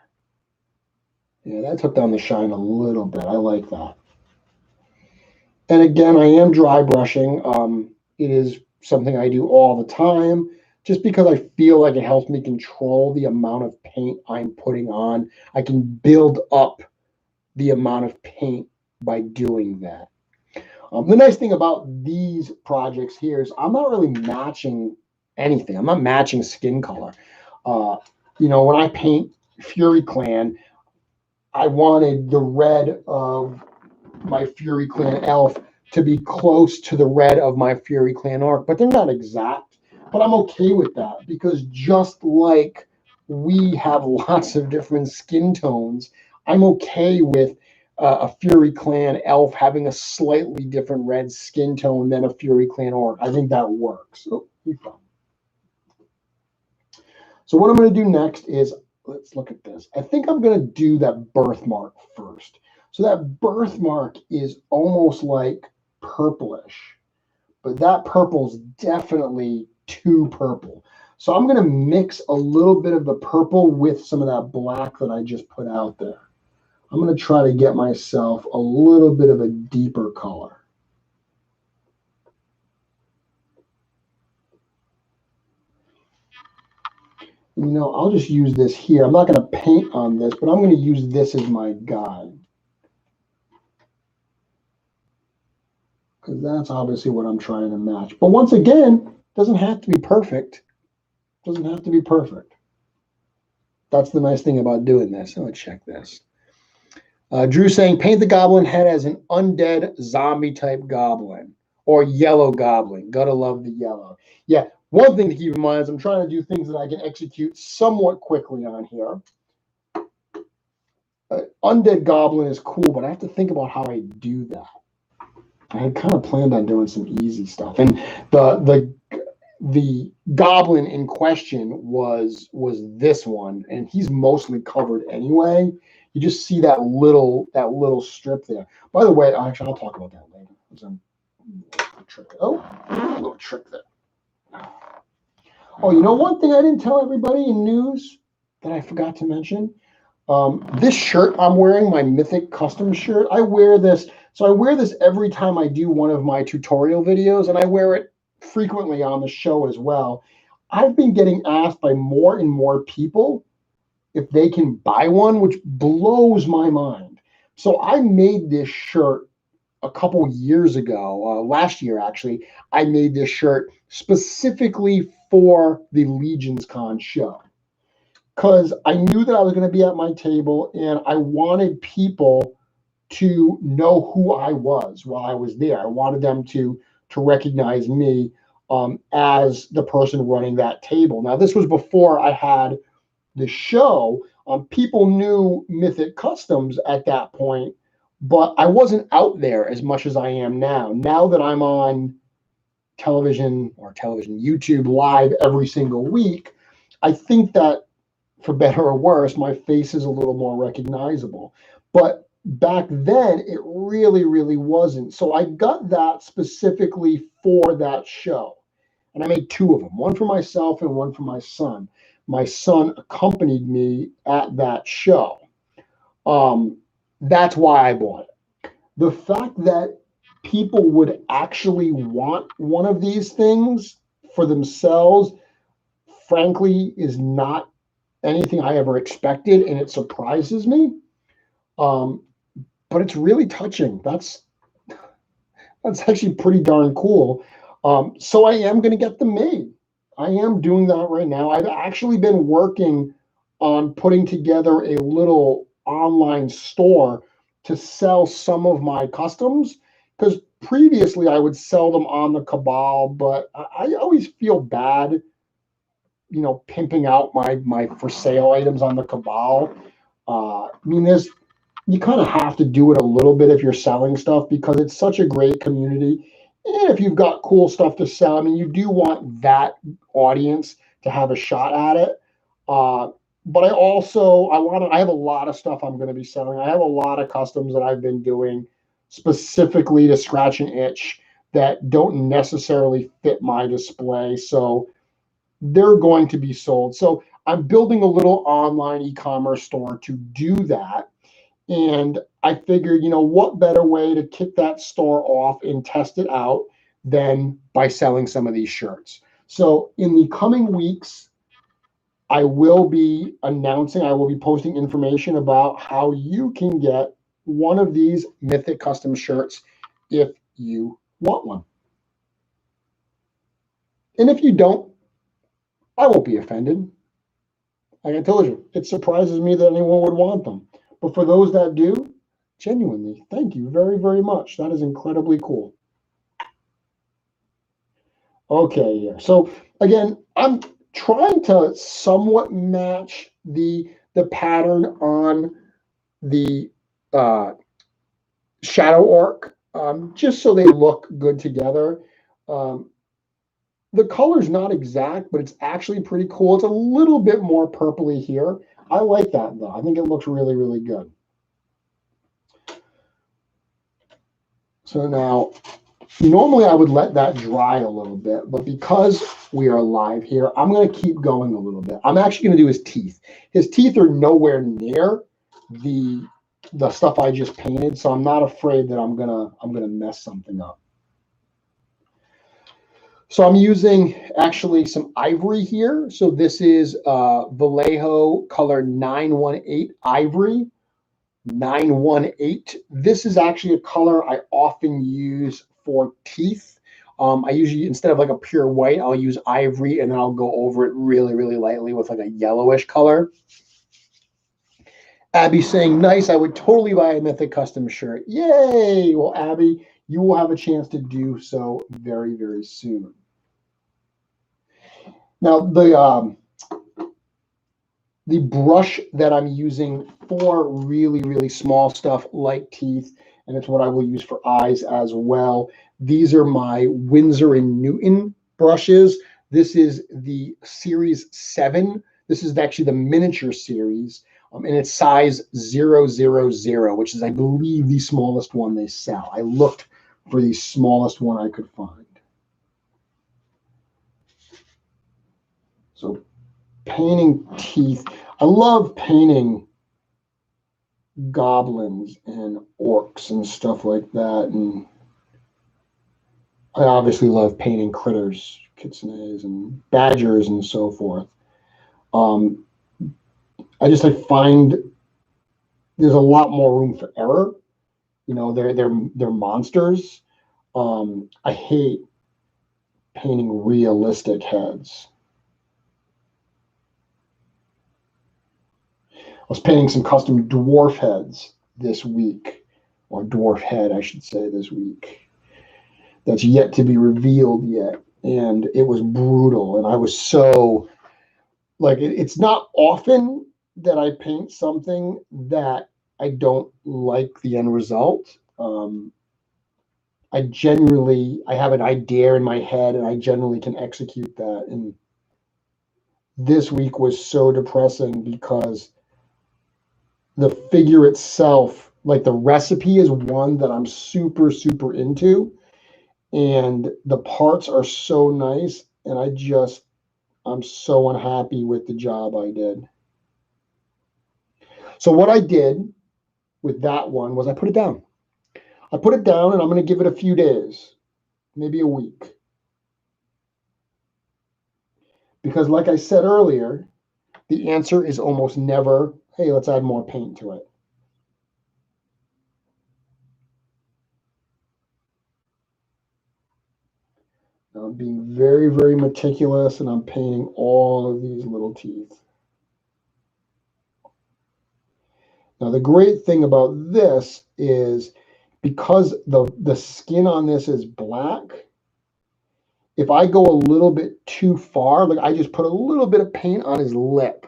Yeah, that took down the shine a little bit. I like that. And again, I am dry brushing. It is something I do all the time, just because I feel like it helps me control the amount of paint I'm putting on. I can build up the amount of paint by doing that. The nice thing about these projects here is I'm not really matching anything. I'm not matching skin color. You know, when I paint Fury Clan, I wanted the red of my Fury Clan elf to be close to the red of my Fury Clan orc, but they're not exact. But I'm okay with that, because just like we have lots of different skin tones, I'm okay with a Fury Clan elf having a slightly different red skin tone than a Fury Clan orc. I think that works. So what I'm going to do next is, let's look at this. I think I'm going to do that birthmark first. So that birthmark is almost like purplish, but that purple's definitely too purple. So I'm going to mix a little bit of the purple with some of that black that I just put out there. I'm going to try to get myself a little bit of a deeper color. You know, I'll just use this here. I'm not going to paint on this, but I'm going to use this as my guide, because that's obviously what I'm trying to match. But once again, it doesn't have to be perfect. It doesn't have to be perfect. That's the nice thing about doing this. Let's check this. Drew saying, paint the goblin head as an undead zombie type goblin or yellow goblin. Gotta love the yellow. Yeah, one thing to keep in mind is I'm trying to do things that I can execute somewhat quickly on here. Undead goblin is cool, but I have to think about how I do that. I had kind of planned on doing some easy stuff. And the goblin in question was this one, and he's mostly covered anyway. You just see that little strip there. By the way, actually, I'll talk about that later. A little trick there. Oh, you know, one thing I didn't tell everybody in news that I forgot to mention. This shirt I'm wearing, my Mythic custom shirt, I wear this. So I wear this every time I do one of my tutorial videos, and I wear it frequently on the show as well. I've been getting asked by more and more people if they can buy one, which blows my mind. So I made this shirt a couple years ago, last year actually. I made this shirt specifically for the Legions Con show, because I knew that I was going to be at my table and I wanted people to know who I was while I was there. I wanted them to recognize me as the person running that table. Now, this was before I had the show. People knew Mythic Customs at that point, but I wasn't out there as much as I am now. Now that I'm on television, YouTube live every single week, I think that, for better or worse, my face is a little more recognizable. But back then, it really, really wasn't. So I got that specifically for that show. and I made two of them, one for myself and one for my son. My son accompanied me at that show. That's why I bought it. The fact that people would actually want one of these things for themselves, frankly, is not anything I ever expected, and it surprises me. But it's really touching. That's actually pretty darn cool. So I am going to get them made. I am doing that right now. I've actually been working on putting together a little online store to sell some of my customs, because previously I would sell them on the Cabal, but I always feel bad, pimping out my for sale items on the Cabal. I mean, you kind of have to do it a little bit if you're selling stuff, because it's such a great community. And if you've got cool stuff to sell, I mean, you do want that audience to have a shot at it. But I have a lot of stuff I'm going to be selling. I have a lot of customs that I've been doing specifically to scratch an itch that don't necessarily fit my display. So they're going to be sold. So I'm building a little online e-commerce store to do that. And I figured, what better way to kick that store off and test it out than by selling some of these shirts. So in the coming weeks, I will be posting information about how you can get one of these Mythic custom shirts if you want one. And if you don't, I won't be offended. Like I told you, it surprises me that anyone would want them. But for those that do, genuinely, thank you very, very much. That is incredibly cool. Okay, yeah. So again, I'm trying to somewhat match the pattern on the Shadow Orc, just so they look good together. The color's not exact, but it's actually pretty cool. It's a little bit more purpley here. I like that, though. I think it looks really, really good. So now, normally I would let that dry a little bit, but because we are live here, I'm going to keep going a little bit. I'm actually going to do his teeth. His teeth are nowhere near the stuff I just painted, so I'm not afraid that I'm gonna mess something up. So I'm using actually some ivory here. So this is Vallejo color 918 ivory, 918. This is actually a color I often use for teeth. I usually, instead of like a pure white, I'll use ivory and then I'll go over it really, really lightly with like a yellowish color. Abby's saying, nice, I would totally buy a Mythic custom shirt. Yay! Well, Abby, you will have a chance to do so very, very soon. Now, the brush that I'm using for really, really small stuff like teeth, and it's what I will use for eyes as well. These are my Winsor & Newton brushes. This is the Series 7. This is actually the miniature series, and it's size 000, which is, I believe, the smallest one they sell. I looked for the smallest one I could find. So painting teeth. I love painting goblins and orcs and stuff like that. And I obviously love painting critters, kitsunes and badgers and so forth. I find there's a lot more room for error. They're monsters. I hate painting realistic heads. I was painting some custom dwarf heads this week, or dwarf head, I should say, this week. That's yet to be revealed yet, and it was brutal. And I was so, it's not often that I paint something that I don't like the end result. I have an idea in my head, and I generally can execute that. And this week was so depressing because the figure itself, like the recipe is one that I'm super, super into, and the parts are so nice, and I'm so unhappy with the job I did. So what I did with that one was I put it down. I put it down, and I'm going to give it a few days, maybe a week. Because like I said earlier, the answer is almost never, hey, let's add more paint to it. Now I'm being very, very meticulous, and I'm painting all of these little teeth. Now, the great thing about this is because the skin on this is black, if I go a little bit too far, like I just put a little bit of paint on his lip,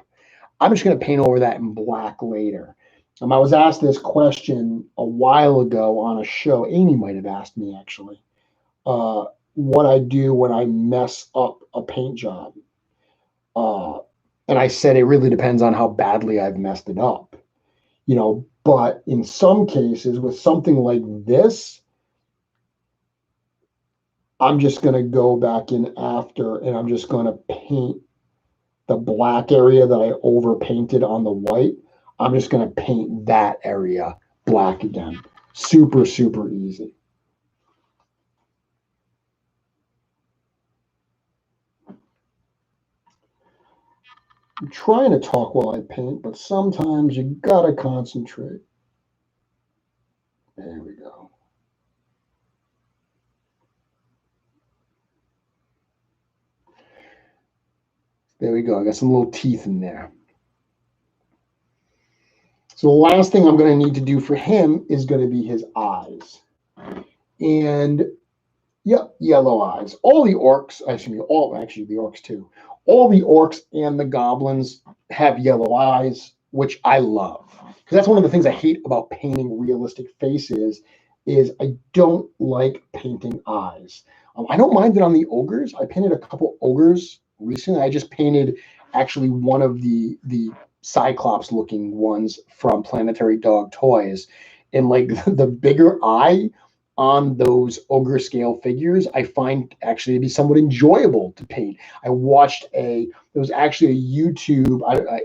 I'm just going to paint over that in black later. I was asked this question a while ago on a show. Amy might have asked me, actually, what I do when I mess up a paint job. And I said it really depends on how badly I've messed it up. You know, but in some cases, with something like this, I'm just going to go back in after, and I'm just going to paint the black area that I overpainted on the white. I'm just going to paint that area black again. Super, super easy. I'm trying to talk while I paint, but sometimes you got to concentrate. There we go. There we go. I got some little teeth in there. So the last thing I'm going to need to do for him is going to be his eyes. And yep, yellow eyes. All the orcs, the orcs too. All the orcs and the goblins have yellow eyes, which I love. Because that's one of the things I hate about painting realistic faces is I don't like painting eyes. I don't mind it on the ogres. I painted a couple ogres recently. I just painted actually one of the Cyclops looking ones from Planetary Dog Toys. And like the bigger eye on those ogre scale figures, I find actually to be somewhat enjoyable to paint. I watched there was actually a YouTube,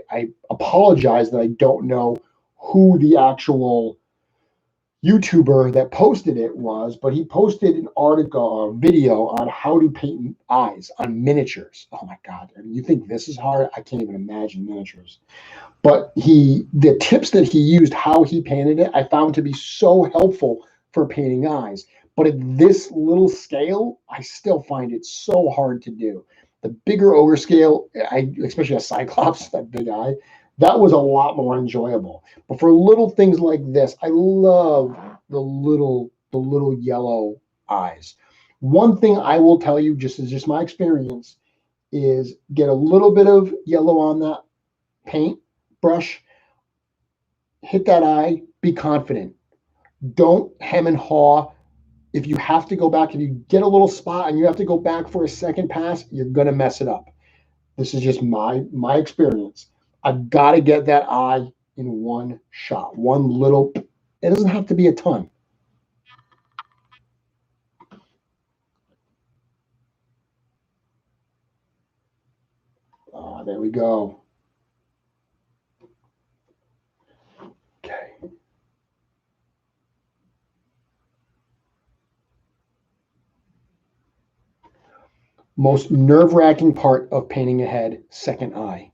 I apologize that I don't know who the actual YouTuber that posted it was, but he posted an article or video on how to paint eyes on miniatures. Oh my God. I mean, you think this is hard? I can't even imagine miniatures. But the tips that he used, how he painted it, I found to be so helpful for painting eyes. But at this little scale, I still find it so hard to do. The bigger ogre scale, especially a Cyclops, that big eye, that was a lot more enjoyable. But for little things like this, I love the little yellow eyes. One thing I will tell you, just my experience, is get a little bit of yellow on that paint brush, hit that eye, be confident. Don't hem and haw. If you have to go back, if you get a little spot and you have to go back for a second pass, you're going to mess it up. This is just my experience. I've got to get that eye in one shot, one little, it doesn't have to be a ton. There we go. Okay. Most nerve-wracking part of painting a head, second eye.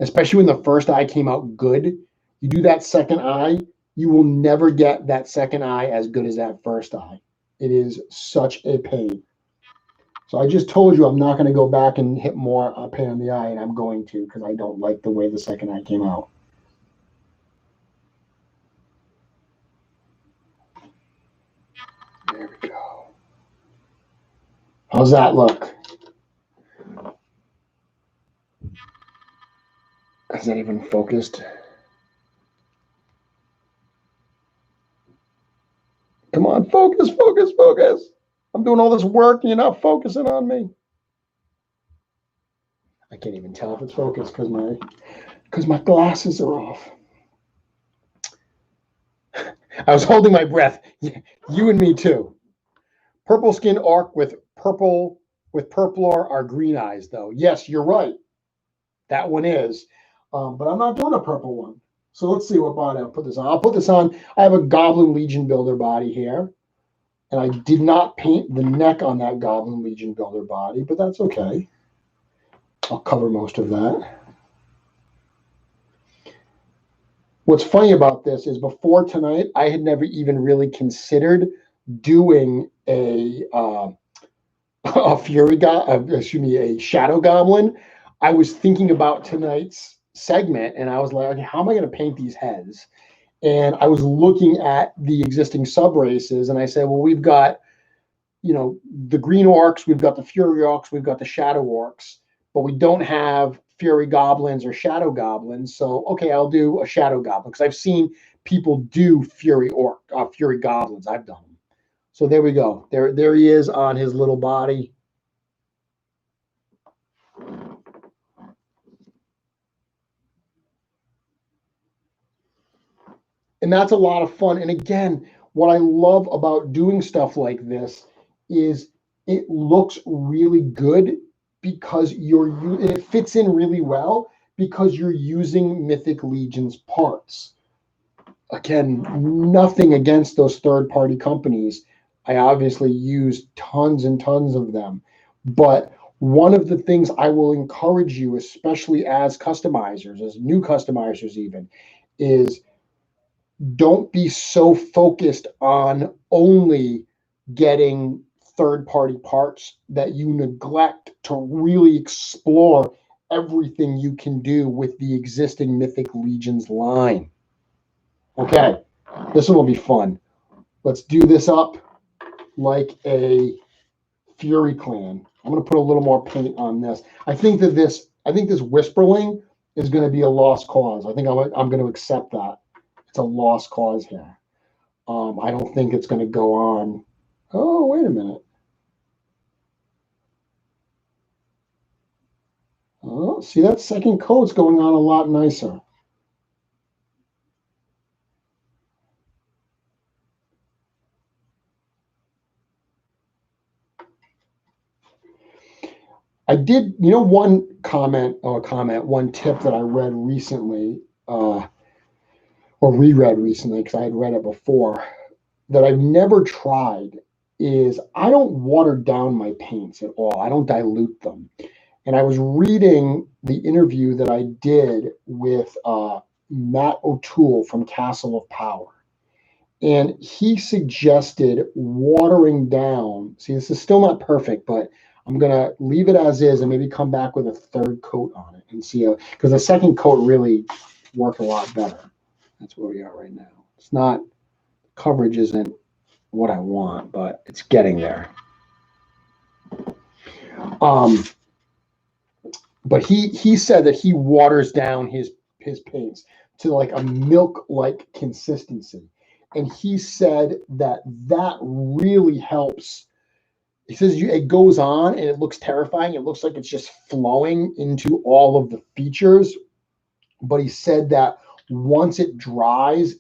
Especially when the first eye came out good. You do that second eye, you will never get that second eye as good as that first eye. It is such a pain. So I just told you I'm not going to go back and hit more paint on the eye, and I'm going to because I don't like the way the second eye came out. There we go. How's that look? Is that even focused? Come on, focus, focus, focus. I'm doing all this work and you're not focusing on me. I can't even tell if it's focused because my glasses are off. I was holding my breath. You and me too. Purple skin orc with purple with Purpler are green eyes, though. Yes, you're right. That one is. But I'm not doing a purple one. So let's see what body I'll put this on. I'll put this on. I have a Goblin Legion Builder body here. And I did not paint the neck on that Goblin Legion Builder body, but that's okay. I'll cover most of that. What's funny about this is before tonight, I had never even really considered doing a a Shadow Goblin. I was thinking about tonight's segment, and I was like, okay, how am I going to paint these heads? And I was looking at the existing sub races, and I said, well, we've got, the green orcs, we've got the fury orcs, we've got the shadow orcs, but we don't have fury goblins or shadow goblins. So, okay, I'll do a shadow goblin because I've seen people do fury goblins. I've done them. So there we go. There he is on his little body. And that's a lot of fun. And again, what I love about doing stuff like this is it looks really good because it fits in really well because you're using Mythic Legions parts. Again, nothing against those third-party companies. I obviously use tons and tons of them. But one of the things I will encourage you, especially as customizers, as new customizers even, is don't be so focused on only getting third-party parts that you neglect to really explore everything you can do with the existing Mythic Legions line. Okay, this one will be fun. Let's do this up like a Fury Clan. I'm going to put a little more paint on this. I think this Whisperling is going to be a lost cause. I think I'm going to accept that. It's a lost cause here. I don't think it's going to go on. Oh, wait a minute. Oh, see, that second coat's going on a lot nicer. I did, one one tip that I read recently, or reread recently, because I had read it before, that I've never tried is I don't water down my paints at all. I don't dilute them. And I was reading the interview that I did with Matt O'Toole from Castle of Power. And he suggested watering down. See, this is still not perfect, but I'm going to leave it as is and maybe come back with a third coat on it and see because the second coat really worked a lot better. That's where we are right now. It's not, coverage isn't what I want, but it's getting there. But he said that he waters down his paints to like a milk-like consistency. And he said that really helps. He says it goes on and it looks terrifying. It looks like it's just flowing into all of the features. But he said that once it dries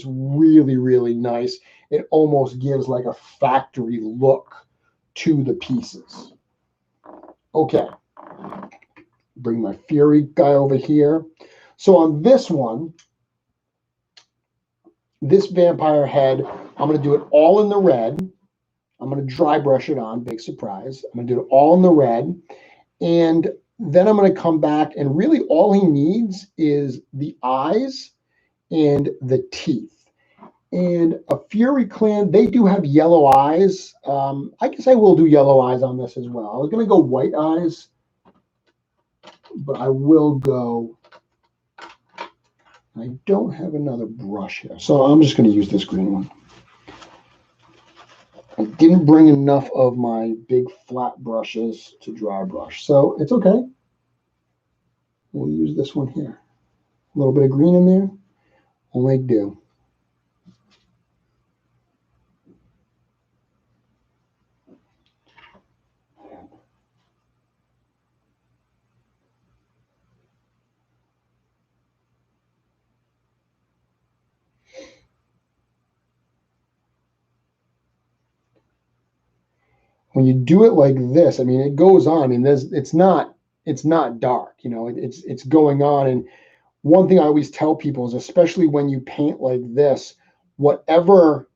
really, really nice. It almost gives like a factory look to the pieces. Okay. Bring my Fury guy over here. So on this one, this vampire head, I'm going to do it all in the red. I'm going to dry brush it on, big surprise. I'm going to do it all in the red. And then I'm going to come back and really all he needs is the eyes and the teeth. And a Fury Clan, they do have yellow eyes. I guess I will do yellow eyes on this as well. I was going to go white eyes, but I will go. I don't have another brush here, so I'm just going to use this green one. I didn't bring enough of my big flat brushes to dry brush, so it's okay. We'll use this one here. A little bit of green in there will make do. when you do it like this, I mean, it goes on, and it's not dark, you know, it's going on. And one thing I always tell people is, especially when you paint like this, whatever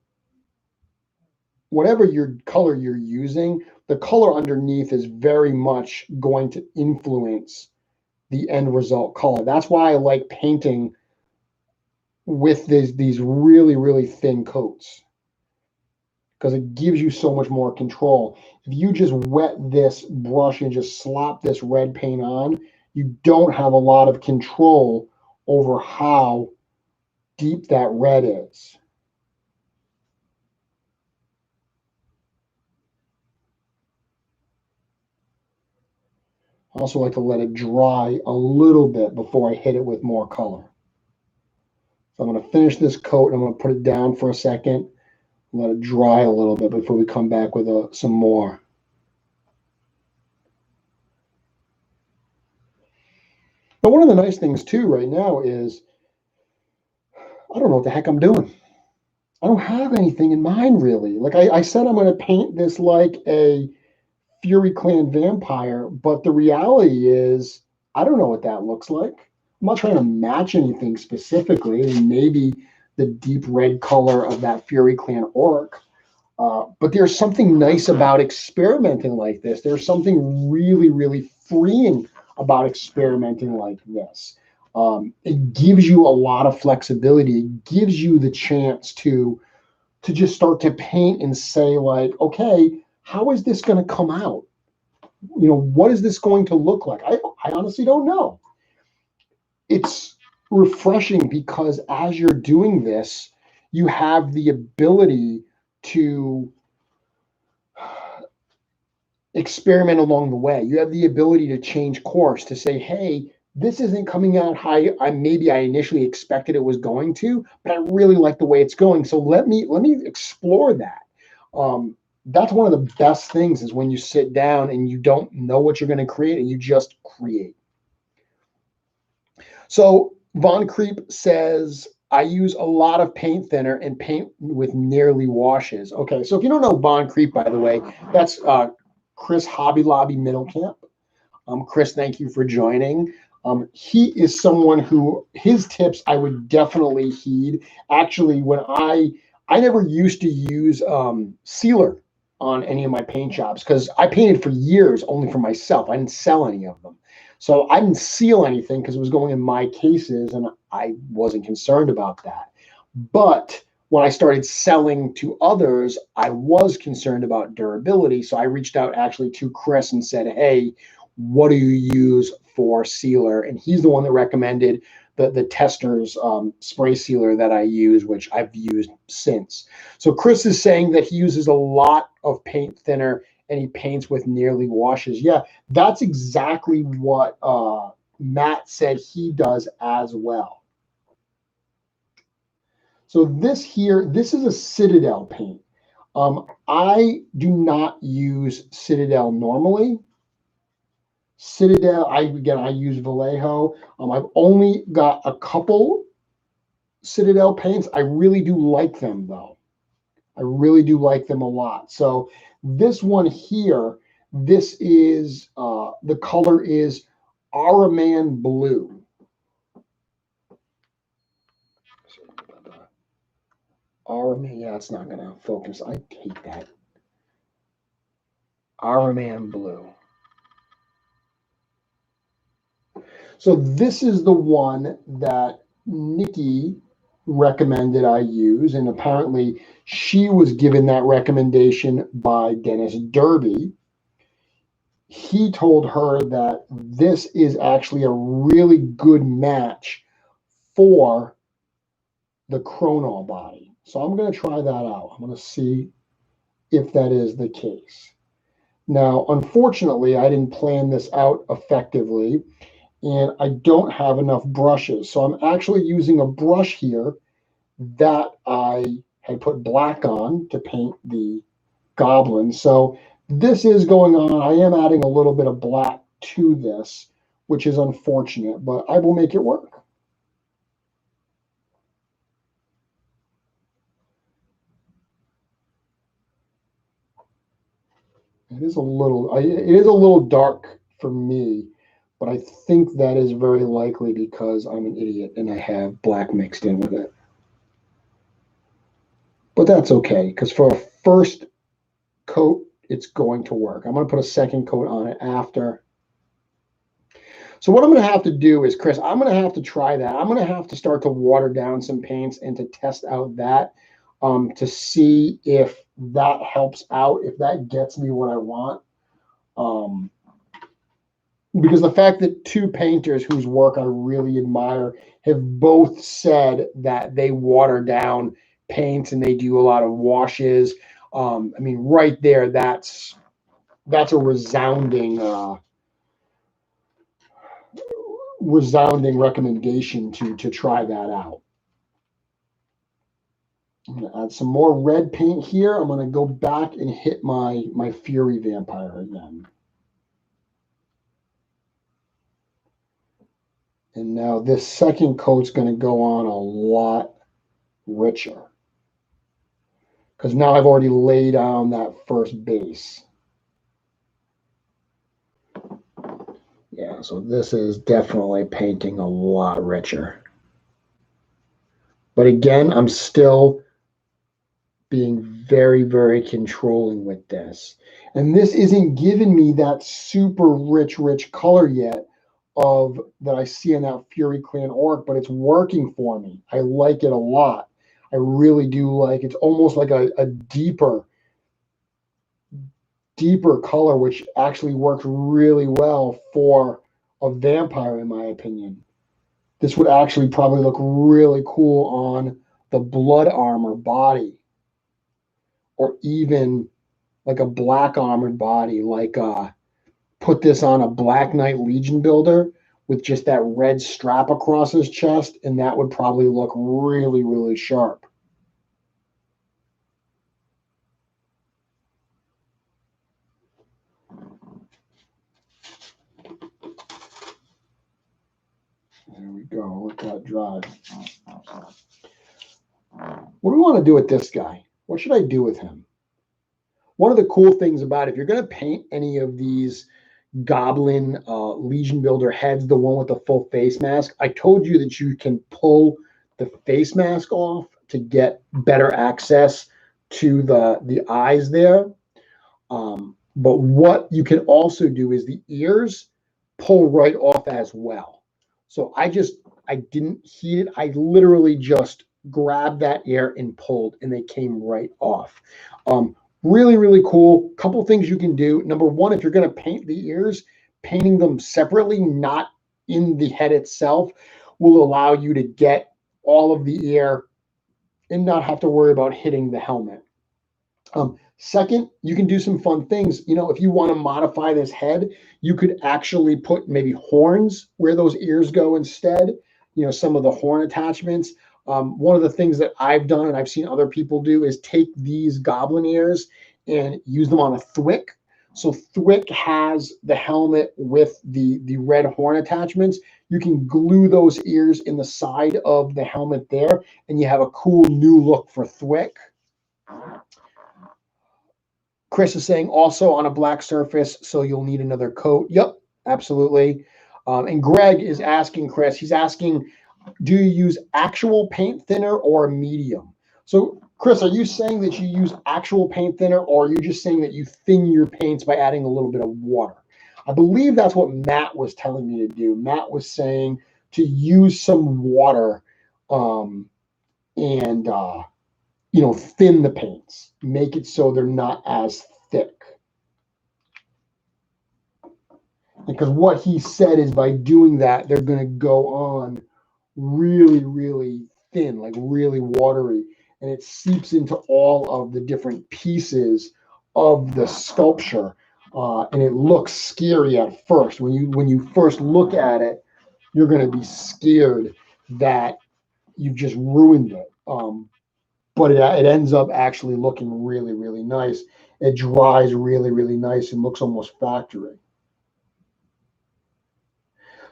your color you're using, the color underneath is very much going to influence the end result color. That's why I like painting with these really, really thin coats, because it gives you so much more control. If you just wet this brush and just slop this red paint on, you don't have a lot of control over how deep that red is. I also like to let it dry a little bit before I hit it with more color. So I'm going to finish this coat, and I'm going to put it down for a second, let it dry a little bit before we come back with some more. But one of the nice things too right now is I don't know what the heck I'm doing. I don't have anything in mind really. Like I said, I'm going to paint this like a Fury Clan vampire, but the reality is I don't know what that looks like. I'm not trying to match anything specifically, and maybe the deep red color of that Fury Clan orc. But there's something nice about experimenting like this. There's something really, really freeing about experimenting like this. It gives you a lot of flexibility. It gives you the chance to just start to paint and say, like, okay, how is this going to come out? You know, what is this going to look like? I honestly don't know. It's refreshing because as you're doing this, you have the ability to experiment along the way. You have the ability to change course, to say, hey, this isn't coming out how maybe I initially expected it was going to, but I really like the way it's going. So let me explore that. That's one of the best things, is when you sit down and you don't know what you're going to create and you just create. So Von Creep says, I use a lot of paint thinner and paint with nearly washes. Okay, so if you don't know Von Creep, by the way, that's Chris Hobby Lobby Middlecamp. Chris, thank you for joining. He is someone who, his tips I would definitely heed. Actually, when I never used to use sealer on any of my paint jobs, because I painted for years only for myself. I didn't sell any of them. So I didn't seal anything because it was going in my cases, and I wasn't concerned about that. But when I started selling to others, I was concerned about durability. So I reached out actually to Chris and said, hey, what do you use for sealer? And he's the one that recommended the Tester's spray sealer that I use, which I've used since. So Chris is saying that he uses a lot of paint thinner and he paints with nearly washes. Yeah, that's exactly what Matt said he does as well. So this here, this is a Citadel paint. I do not use Citadel normally. Citadel, I use Vallejo. I've only got a couple Citadel paints. I really do like them though. I really do like them a lot. So this one here, this is the color is Araman Blue. Araman, yeah, it's not gonna focus. I hate that. Araman Blue. So this is the one that Nikki recommended I use, and apparently she was given that recommendation by Dennis Derby. He told her that this is actually a really good match for the Chronal body. So I'm going to try that out. I'm going to see if that is the case. Now, unfortunately, I didn't plan this out effectively, and I don't have enough brushes. So I'm actually using a brush here that I had put black on to paint the Goblin. So this is going on. I am adding a little bit of black to this, which is unfortunate, but I will make it work. It is a little, it is a little dark for me, but I think that is very likely because I'm an idiot and I have black mixed in with it. But that's okay, because for a first coat, it's going to work. I'm going to put a second coat on it after. So what I'm going to have to do is, Chris, I'm going to have to try that. I'm going to have to start to water down some paints and to test out that to see if that helps out, if that gets me what I want. Because the fact that two painters whose work I really admire have both said that they water down paints and they do a lot of washes. I mean, right there, that's a resounding recommendation to try that out. I'm going to add some more red paint here. I'm going to go back and hit my Fury Vampire again. And now this second coat's going to go on a lot richer, because now I've already laid down that first base. Yeah, so this is definitely painting a lot richer. But again, I'm still being very, very controlling with this. And this isn't giving me that super rich color yet that I see in that Fury Clan orc, but it's working for me. I like it a lot. I really do like it. It's almost like a deeper color, which actually works really well for a vampire, in my opinion. This would actually probably look really cool on the blood armor body, or even like a black armored body, like put this on a Black Knight Legion builder with just that red strap across his chest, and that would probably look really, really sharp. There we go. Let that dry. What do we want to do with this guy? What should I do with him? One of the cool things about it, if you're going to paint any of these Goblin Legion Builder heads, the one with the full face mask, I told you that you can pull the face mask off to get better access to the eyes there. But what you can also do is the ears pull right off as well. So I didn't heat it. I literally just grabbed that ear and pulled, and they came right off. Really, really cool. Couple things you can do. Number one, if you're going to paint the ears, painting them separately, not in the head itself, will allow you to get all of the ear and not have to worry about hitting the helmet. Second, you can do some fun things. You know, if you want to modify this head, you could actually put maybe horns where those ears go instead. You know, some of the horn attachments. One of the things that I've done and I've seen other people do is take these goblin ears and use them on a Thwick. So Thwick has the helmet with the red horn attachments. You can glue those ears in the side of the helmet there, and you have a cool new look for Thwick. Chris is saying also on a black surface, so you'll need another coat. Yep, absolutely. And Greg is asking, Chris, he's asking, do you use actual paint thinner or a medium? So, Chris, are you saying that you use actual paint thinner, or are you just saying that you thin your paints by adding a little bit of water? I believe that's what Matt was telling me to do. Matt was saying to use some water and you know, thin the paints, make it so they're not as thick. Because what he said is by doing that, they're going to go on really, really thin, like really watery, and it seeps into all of the different pieces of the sculpture, and it looks scary at first. When you first look at it, you're going to be scared that you've just ruined it. But it ends up actually looking really, really nice. It dries really, really nice and looks almost factory.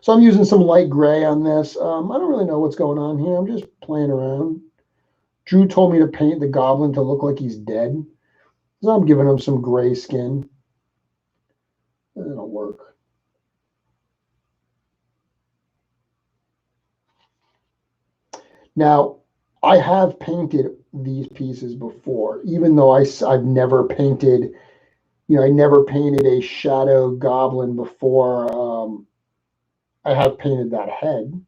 So I'm using some light gray on this. I don't really know what's going on here. I'm just playing around. Drew told me to paint the goblin to look like he's dead. So I'm giving him some gray skin. It'll work. Now, I have painted these pieces before, even though I've never painted, I never painted a shadow goblin before. I have painted that head.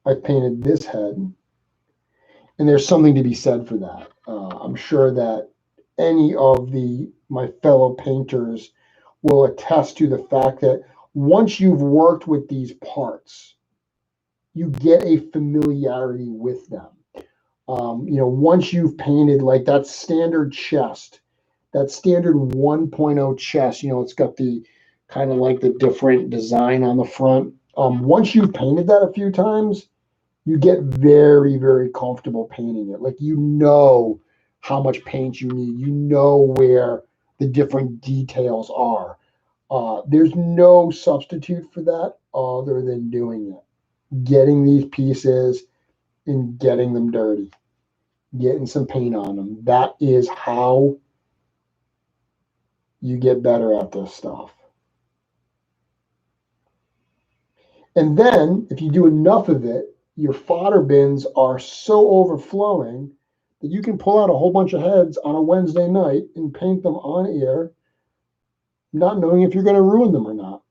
I've painted this head. And there's something to be said for that. I'm sure that any of my fellow painters will attest to the fact that once you've worked with these parts, you get a familiarity with them. Once you've painted like that standard chest, that standard 1.0 chest, it's got the kind of like the different design on the front. Once you've painted that a few times, you get very, very comfortable painting it. Like, how much paint you need. You know where the different details are. There's no substitute for that other than doing it. Getting these pieces and getting them dirty. Getting some paint on them. That is how you get better at this stuff. And then, if you do enough of it, your fodder bins are so overflowing that you can pull out a whole bunch of heads on a Wednesday night and paint them on air, not knowing if you're going to ruin them or not.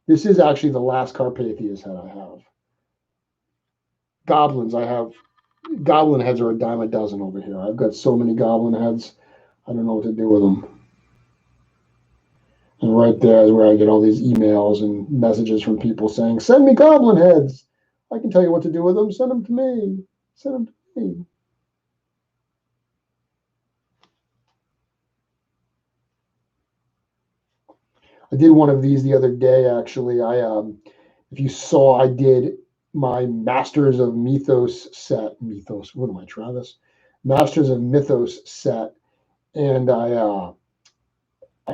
This is actually the last Carpathia's head I have. Goblins, goblin heads are a dime a dozen over here. I've got so many goblin heads, I don't know what to do with them. And right there is where I get all these emails and messages from people saying, send me goblin heads. I can tell you what to do with them. Send them to me. Send them to me. I did one of these the other day, actually. If you saw, I did my Masters of Mythos set. Mythos, what am I, Travis? Masters of Mythos set. And I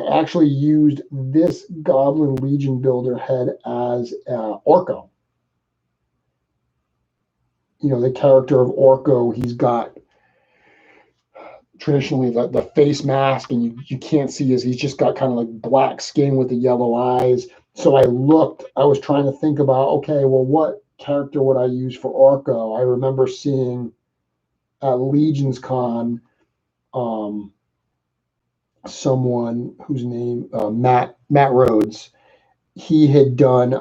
actually used this Goblin Legion builder head as Orko. The character of Orko, he's got traditionally the face mask, and you can't see he's just got kind of like black skin with the yellow eyes. So I was trying to think about, okay, well, what character would I use for Orko? I remember seeing at Legions Con someone whose name, Matt Rhodes, he had done a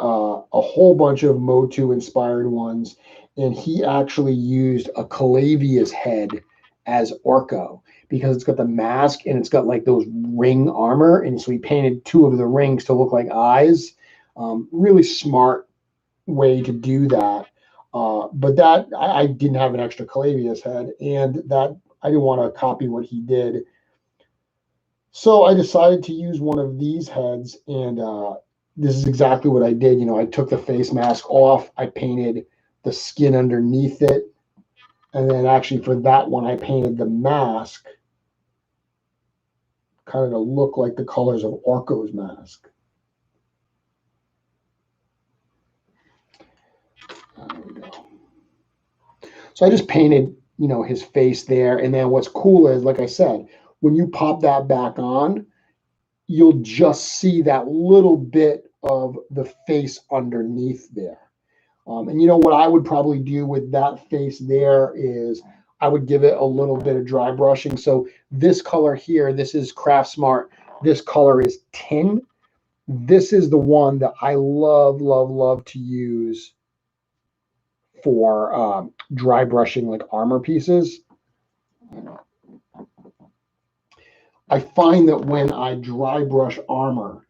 whole bunch of Motu inspired ones, and he actually used a Calavia's head as Orko because it's got the mask and it's got like those ring armor, and so he painted two of the rings to look like eyes. Really smart way to do that. But that I didn't have an extra Calavia's head, and that I didn't want to copy what he did. So I decided to use one of these heads, and this is exactly what I did. I took the face mask off, I painted the skin underneath it, and then actually for that one, I painted the mask kind of to look like the colors of Orko's mask. There we go. So I just painted, his face there, and then what's cool is, like I said, when you pop that back on, you'll just see that little bit of the face underneath there. And what I would probably do with that face there is I would give it a little bit of dry brushing. So this color here, this is Craft Smart. This color is Tin. This is the one that I love, love, love to use for dry brushing like armor pieces. I find that when I dry brush armor,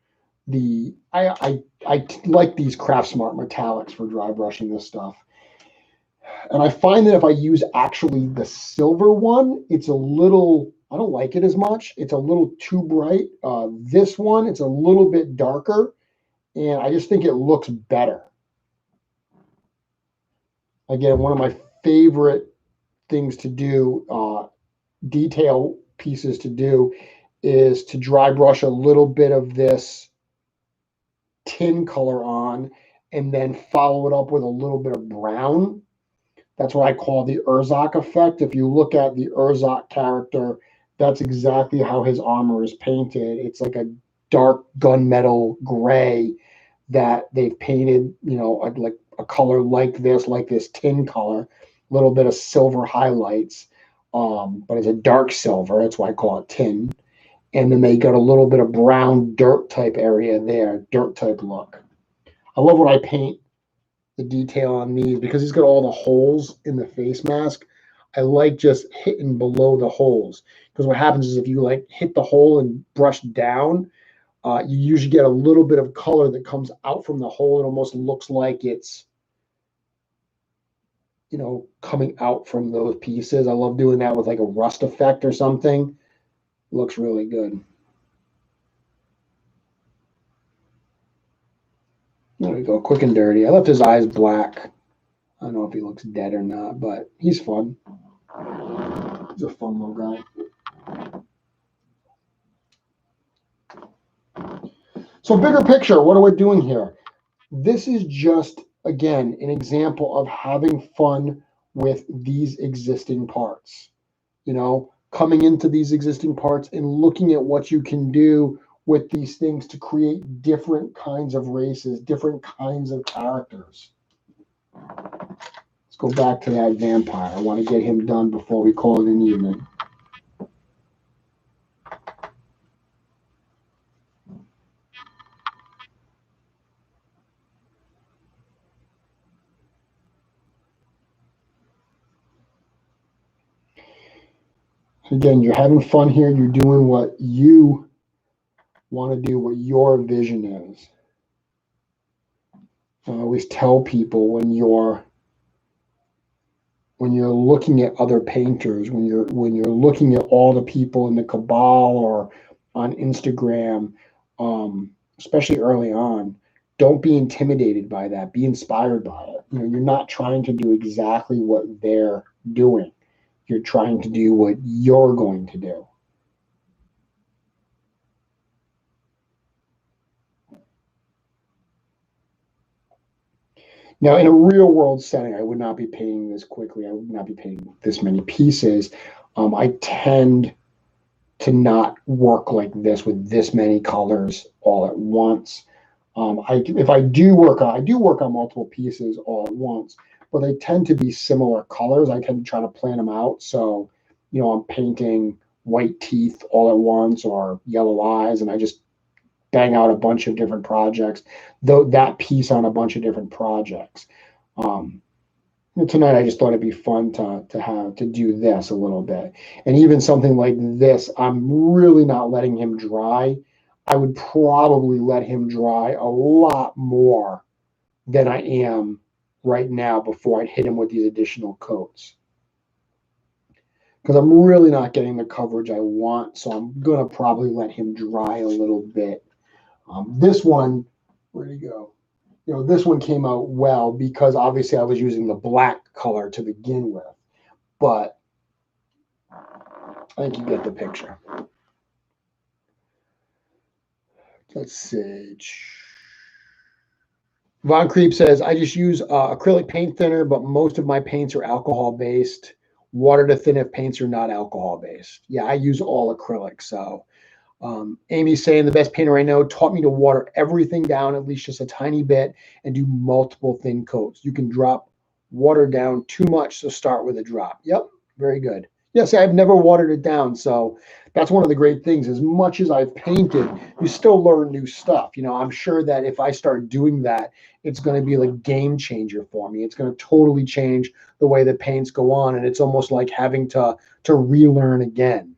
I like these Craft Smart metallics for dry brushing this stuff. And I find that if I use actually the silver one, it's a little, I don't like it as much. It's a little too bright. This one, it's a little bit darker, and I just think it looks better. Again, one of my favorite things to do, detail pieces to do, is to dry brush a little bit of this tin color on and then follow it up with a little bit of brown. That's what I call the Urzak effect. If you look at the Urzak character, That's exactly how his armor is painted. It's like a dark gunmetal gray that they've painted, like a color like this tin color, a little bit of silver highlights, but it's a dark silver. That's why I call it tin. And then they got a little bit of brown dirt type area there, dirt type look. I love when I paint the detail on these because he's got all the holes in the face mask. I like just hitting below the holes because what happens is if you like hit the hole and brush down, you usually get a little bit of color that comes out from the hole. It almost looks like it's, coming out from those pieces. I love doing that with like a rust effect or something. Looks really good. There we go, quick and dirty. I left his eyes black. I don't know if he looks dead or not, but he's fun. He's a fun little guy. So bigger picture, what are we doing here? This is just, again, an example of having fun with these existing parts. Coming into these existing parts and looking at what you can do with these things to create different kinds of races, different kinds of characters. Let's go back to that vampire. I want to get him done before we call it an evening. Again, you're having fun here. You're doing what you want to do, what your vision is. I always tell people when you're looking at other painters, when you're looking at all the people in the cabal or on Instagram, especially early on, don't be intimidated by that. Be inspired by it. You're not trying to do exactly what they're doing. You're trying to do what you're going to do. Now, in a real world setting, I would not be painting this quickly. I would not be painting this many pieces. I tend to not work like this with this many colors all at once. If I do work on multiple pieces all at once, but they tend to be similar colors. I tend to try to plan them out. So, I'm painting white teeth all at once or yellow eyes, and I just bang out a bunch of different projects, though that piece on a bunch of different projects. Tonight I just thought it'd be fun to do this a little bit. And even something like this, I'm really not letting him dry. I would probably let him dry a lot more than I am right now before I'd hit him with these additional coats. Because I'm really not getting the coverage I want, so I'm going to probably let him dry a little bit. This one, where'd he go? This one came out well because obviously I was using the black color to begin with, but I think you get the picture. Let's see. Von Creep says, I just use acrylic paint thinner, but most of my paints are alcohol-based. Water to thin if paints are not alcohol-based. Yeah, I use all acrylic, so... Amy's saying the best painter I know taught me to water everything down at least just a tiny bit and do multiple thin coats. You can drop water down too much, so start with a drop. Yep, very good. Yes, I've never watered it down, so that's one of the great things. As much as I've painted, you still learn new stuff. I'm sure that if I start doing that, it's going to be like a game changer for me. It's going to totally change the way the paints go on, and it's almost like having to relearn again.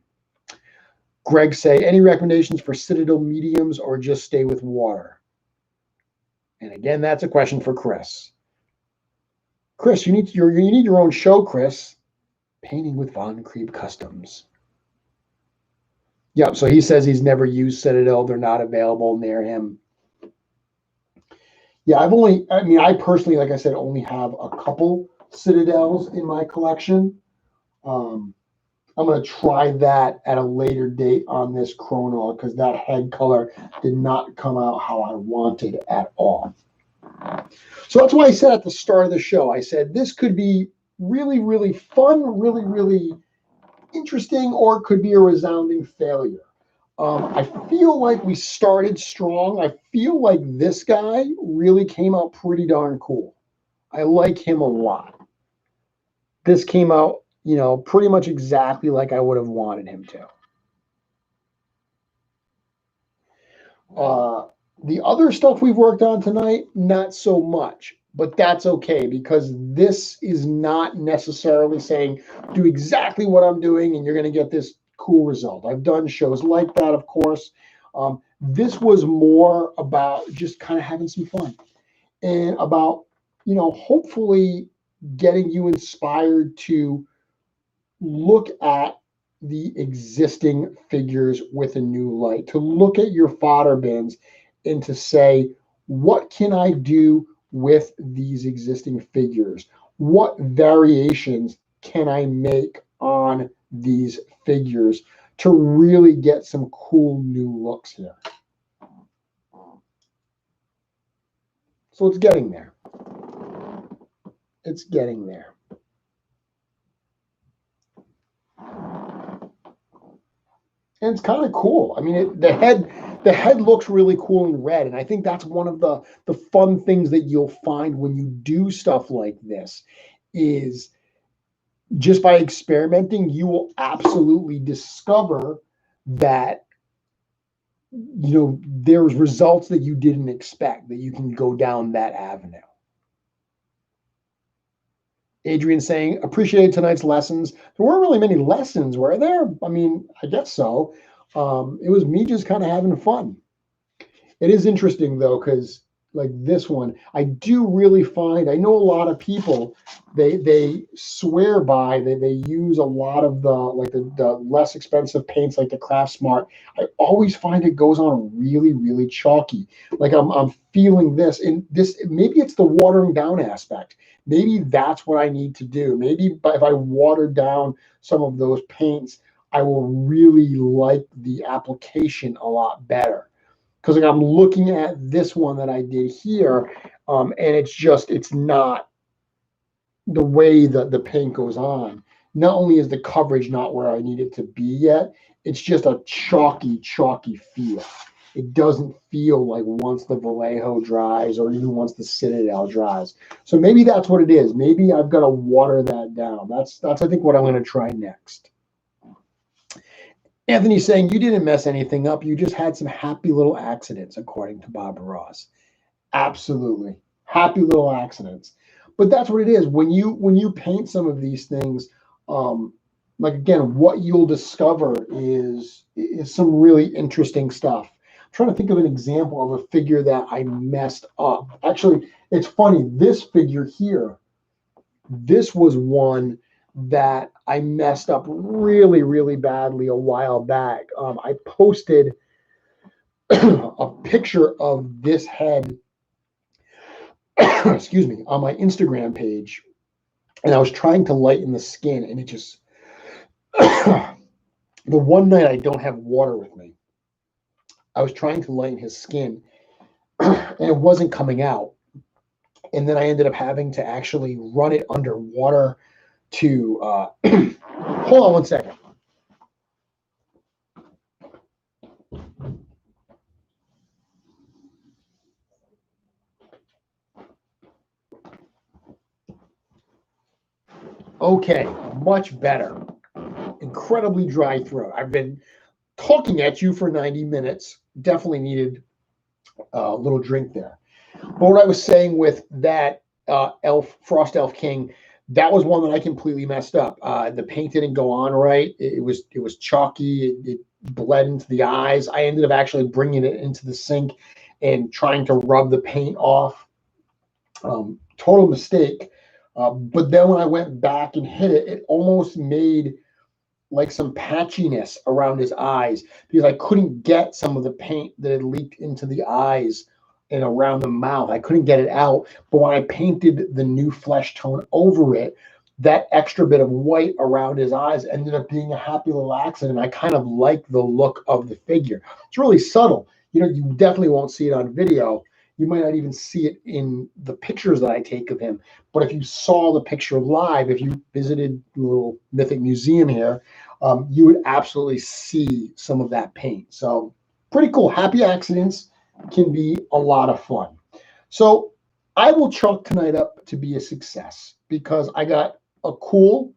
Greg say, any recommendations for Citadel mediums or just stay with water? And again, that's a question for Chris. Chris, you need your own show, Chris. Painting with Von Creep Customs. Yep, so he says he's never used Citadel. They're not available near him. Yeah, I personally, like I said, only have a couple Citadels in my collection. I'm going to try that at a later date on this chrono because that head color did not come out how I wanted at all. So that's why I said at the start of the show, I said this could be really, really fun, really, really interesting or it could be a resounding failure. I feel like we started strong. I feel like this guy really came out pretty darn cool. I like him a lot. This came out, you know, pretty much exactly like I would have wanted him to. The other stuff we've worked on tonight, not so much, but that's okay because this is not necessarily saying do exactly what I'm doing and you're going to get this cool result. I've done shows like that, of course. This was more about just kind of having some fun and about, you know, hopefully getting you inspired to look at the existing figures with a new light, to look at your fodder bins and to say, what can I do with these existing figures? What variations can I make on these figures to really get some cool new looks here? So it's getting there. It's getting there. And it's kind of cool. I mean, the head looks really cool in red, and I think that's one of the fun things that you'll find when you do stuff like this is just by experimenting, you will absolutely discover that, you know, there's results that you didn't expect, that you can go down that avenue. Adrian saying, appreciated tonight's lessons. There weren't really many lessons, were there? I mean, I guess so. It was me just kind of having fun. It is interesting, though, because like this one, I do really find, I know a lot of people, they swear by, they use a lot of the less expensive paints like the Craft Smart. I always find it goes on really, really chalky. Like I'm feeling this, and this, maybe it's the watering down aspect. Maybe that's what I need to do. Maybe if I water down some of those paints, I will really like the application a lot better. Because like I'm looking at this one that I did here, and it's not the way that the paint goes on. Not only is the coverage not where I need it to be yet, it's just a chalky feel. It doesn't feel like once the Vallejo dries or even once the Citadel dries. So maybe that's what it is. Maybe I've got to water that down. That's I think what I'm going to try next. Anthony's saying you didn't mess anything up. You just had some happy little accidents, according to Bob Ross. Absolutely. Happy little accidents. But that's what it is. When you paint some of these things, like again, what you'll discover is some really interesting stuff. I'm trying to think of an example of a figure that I messed up. Actually, it's funny. This figure here, this was one that I messed up really, really badly a while back. I posted a picture of this head, excuse me, on my Instagram page, and I was trying to lighten the skin, and it just, the one night I don't have water with me, I was trying to lighten his skin, and it wasn't coming out. And then I ended up having to actually run it underwater to, hold on one second. Okay, much better. Incredibly dry throat. I've been talking at you for 90 minutes. Definitely needed a little drink there. But what I was saying with that Frost Elf King, that was one that I completely messed up. The paint didn't go on right. It was chalky. It bled into the eyes. I ended up actually bringing it into the sink and trying to rub the paint off. Total mistake. But then when I went back and hit it, it almost made like some patchiness around his eyes because I couldn't get some of the paint that had leaked into the eyes and around the mouth. I couldn't get it out. But when I painted the new flesh tone over it, that extra bit of white around his eyes ended up being a happy little accident. I kind of like the look of the figure. It's really subtle. You know, you definitely won't see it on video. You might not even see it in the pictures that I take of him. But if you saw the picture live, if you visited the little Mythic Museum here, you would absolutely see some of that paint. So pretty cool. Happy accidents can be a lot of fun. So I will chalk tonight up to be a success because I got a cool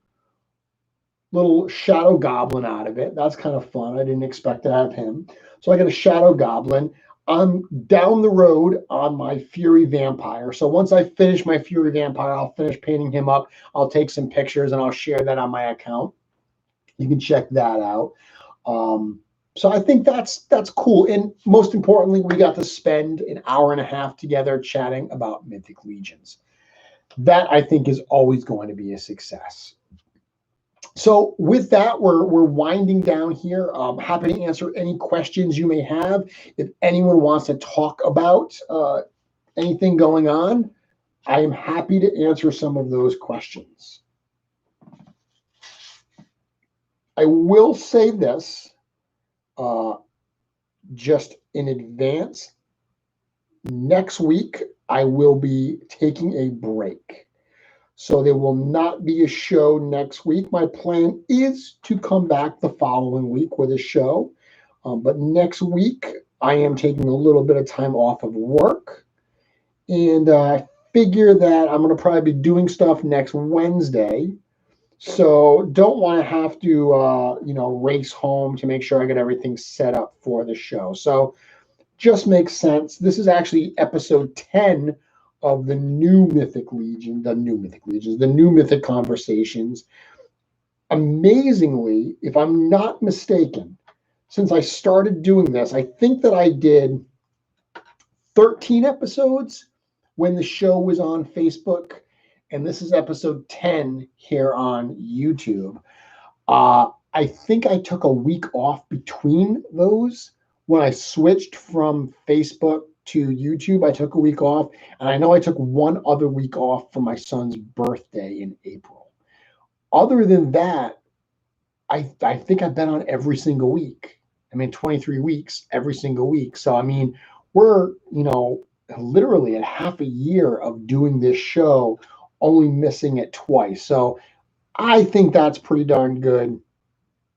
little shadow goblin out of it. That's kind of fun. I didn't expect to have him. So I got a shadow goblin. I'm down the road on my Fury Vampire. So once I finish my Fury Vampire, I'll finish painting him up. I'll take some pictures and I'll share that on my account. You can check that out. So I think that's cool. And most importantly, we got to spend an hour and a half together chatting about Mythic Legions. That I think is always going to be a success. So with that, we're winding down here. I'm happy to answer any questions you may have. If anyone wants to talk about anything going on, I am happy to answer some of those questions. I will say this just in advance. Next week, I will be taking a break. So there will not be a show next week. My plan is to come back the following week with a show. But next week, I am taking a little bit of time off of work. And I figure that I'm going to probably be doing stuff next Wednesday. So don't want to have to, race home to make sure I get everything set up for the show. So just makes sense. This is actually episode 10 of the new Mythic Conversations. Amazingly, if I'm not mistaken, since I started doing this, I think that I did 13 episodes when the show was on Facebook, and this is episode 10 here on YouTube. I think I took a week off between those. When I switched from Facebook to YouTube, I took a week off, and I know I took one other week off for my son's birthday in April. Other than that, I think I've been on every single week. 23 weeks, every single week. So, we're, literally at half a year of doing this show, only missing it twice. So I think that's pretty darn good.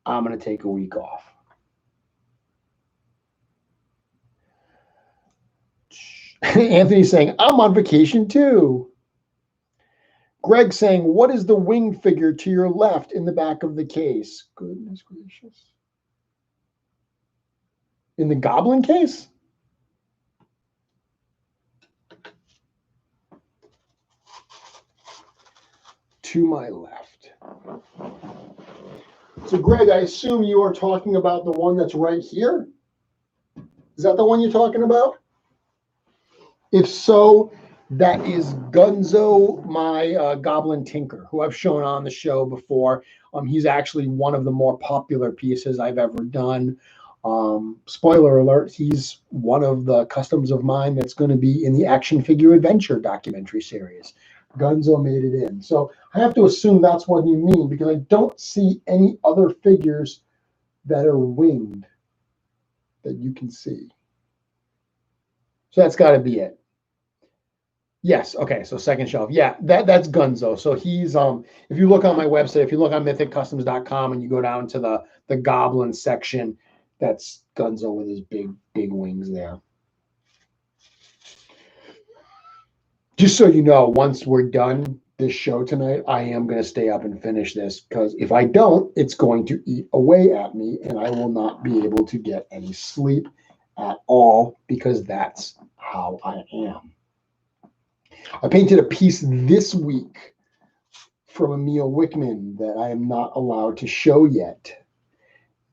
I'm going to take a week off. Anthony's saying, I'm on vacation too. Greg saying, what is the winged figure to your left in the back of the case? Goodness gracious. In the Goblin case? To my left. So Greg, I assume you are talking about the one that's right here? Is that the one you're talking about? If so, that is Gunzo, my Goblin Tinker, who I've shown on the show before. He's actually one of the more popular pieces I've ever done. Spoiler alert, he's one of the customs of mine that's going to be in the Action Figure Adventure documentary series. Gunzo made it in. So I have to assume that's what you mean, because I don't see any other figures that are winged that you can see. So that's got to be it. Yes. Okay. So second shelf. Yeah, that's Gunzo. So he's if you look on my website, if you look on mythiccustoms.com and you go down to the Goblin section, that's Gunzo with his big wings there. Just so you know, once we're done this show tonight, I am going to stay up and finish this, because if I don't, it's going to eat away at me and I will not be able to get any sleep at all, because that's how I am. I painted a piece this week from Emil Wickman that I am not allowed to show yet.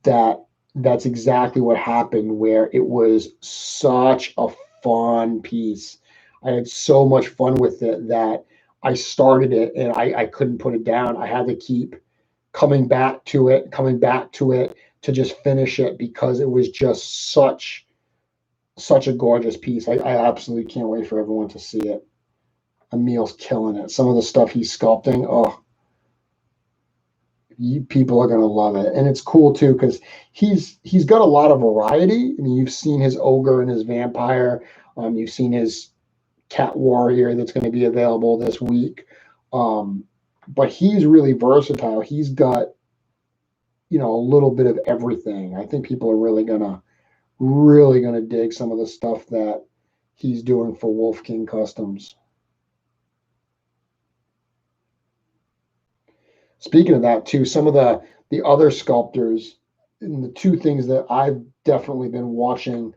That's exactly what happened, where it was such a fun piece. I had so much fun with it that I started it and I couldn't put it down. I had to keep coming back to it to just finish it, because it was just such a gorgeous piece. I absolutely can't wait for everyone to see it. Emil's killing it. Some of the stuff he's sculpting, people are going to love it. And it's cool too, because he's got a lot of variety. You've seen his ogre and his vampire. You've seen his cat warrior that's going to be available this week. But he's really versatile. He's got you know, a little bit of everything. I think people are really gonna dig some of the stuff that he's doing for Wolf King Customs. Speaking of that too, some of the other sculptors, and the two things that I've definitely been watching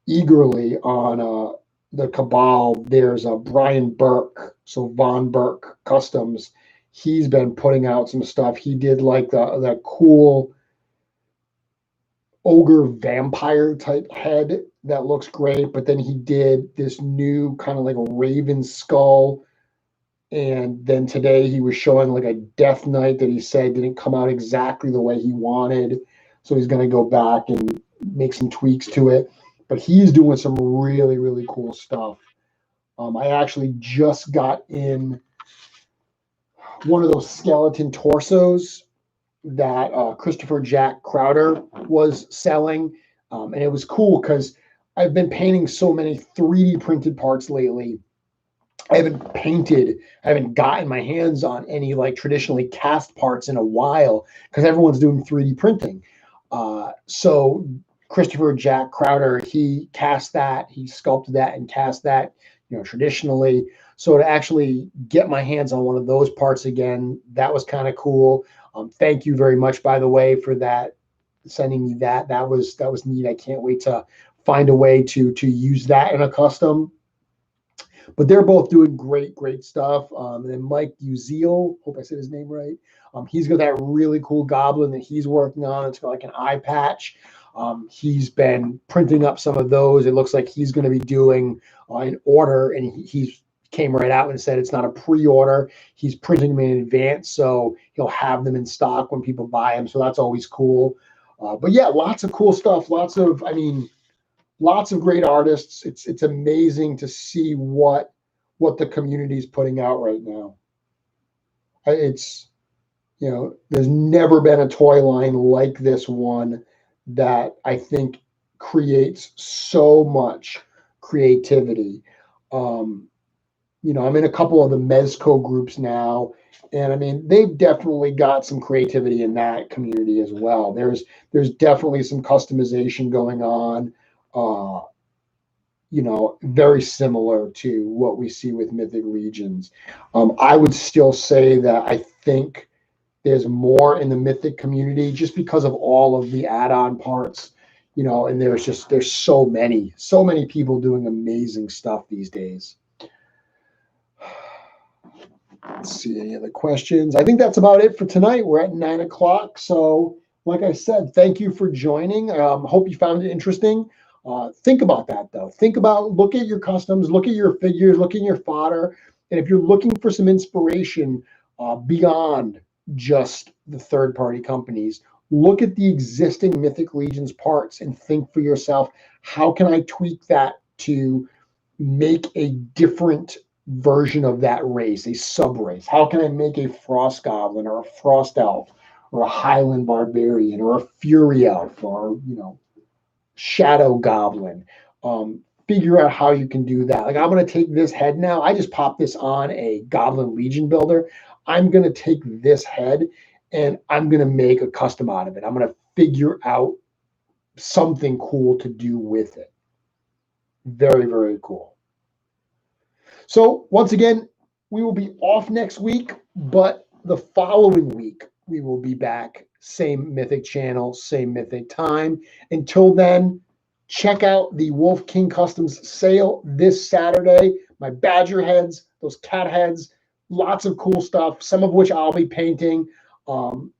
eagerly on the Cabal, there's Brian Burke, so Von Burke Customs. He's been putting out some stuff. He did like the cool ogre vampire type head that looks great, but then he did this new kind of like a raven skull. And then today he was showing like a Death Knight that he said didn't come out exactly the way he wanted. So he's going to go back and make some tweaks to it. But he's doing some really cool stuff. I actually just got in one of those skeleton torsos that Christopher Jack Crowder was selling. And it was cool because I've been painting so many 3D printed parts lately. I haven't gotten my hands on any like traditionally cast parts in a while because everyone's doing 3D printing. So Christopher Jack Crowder, he cast that, he sculpted that and cast that, you know, traditionally. So to actually get my hands on one of those parts again, that was kind of cool. Thank you very much, by the way, for that, sending me that. That was neat. I can't wait to find a way to use that in a custom. But they're both doing great stuff. And then Mike Uziel, hope I said his name right. He's got that really cool goblin that he's working on. It's got like an eye patch. He's been printing up some of those. It looks like he's going to be doing an order, and he came right out and said it's not a pre-order. He's printing them in advance, so he'll have them in stock when people buy them. So that's always cool. But yeah, lots of cool stuff. Lots of great artists. It's amazing to see what the community is putting out right now. It's, you know, there's never been a toy line like this one that I think creates so much creativity. You know, I'm in a couple of the Mezco groups now, and I mean, they've definitely got some creativity in that community as well. There's definitely some customization going on. You know, very similar to what we see with Mythic Legions. I would still say that I think there's more in the Mythic community just because of all of the add-on parts, you know, and there's so many people doing amazing stuff these days. Let's see, any other questions? I think that's about it for tonight. We're at 9 o'clock. So like I said, thank you for joining. Hope you found it interesting. Think about that, though. Look at your customs, look at your figures, look at your fodder. And if you're looking for some inspiration beyond just the third-party companies, look at the existing Mythic Legions parts and think for yourself, how can I tweak that to make a different version of that race, a sub-race? How can I make a Frost Goblin or a Frost Elf or a Highland Barbarian or a Fury Elf or, you know, Shadow Goblin? Figure out how you can do that. Like, I'm going to take this head now. I just popped this on a Goblin Legion builder. I'm going to take this head and I'm going to make a custom out of it. I'm going to figure out something cool to do with it. Very cool. So once again, we will be off next week, but the following week we will be back. Same Mythic channel, same Mythic time. Until then, check out the Wolf King Customs sale this Saturday. My badger heads, those cat heads, lots of cool stuff, some of which I'll be painting.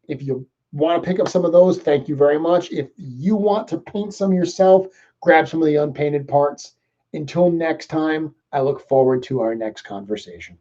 If you want to pick up some of those, thank you very much. If you want to paint some yourself, grab some of the unpainted parts. Until next time, I look forward to our next conversation.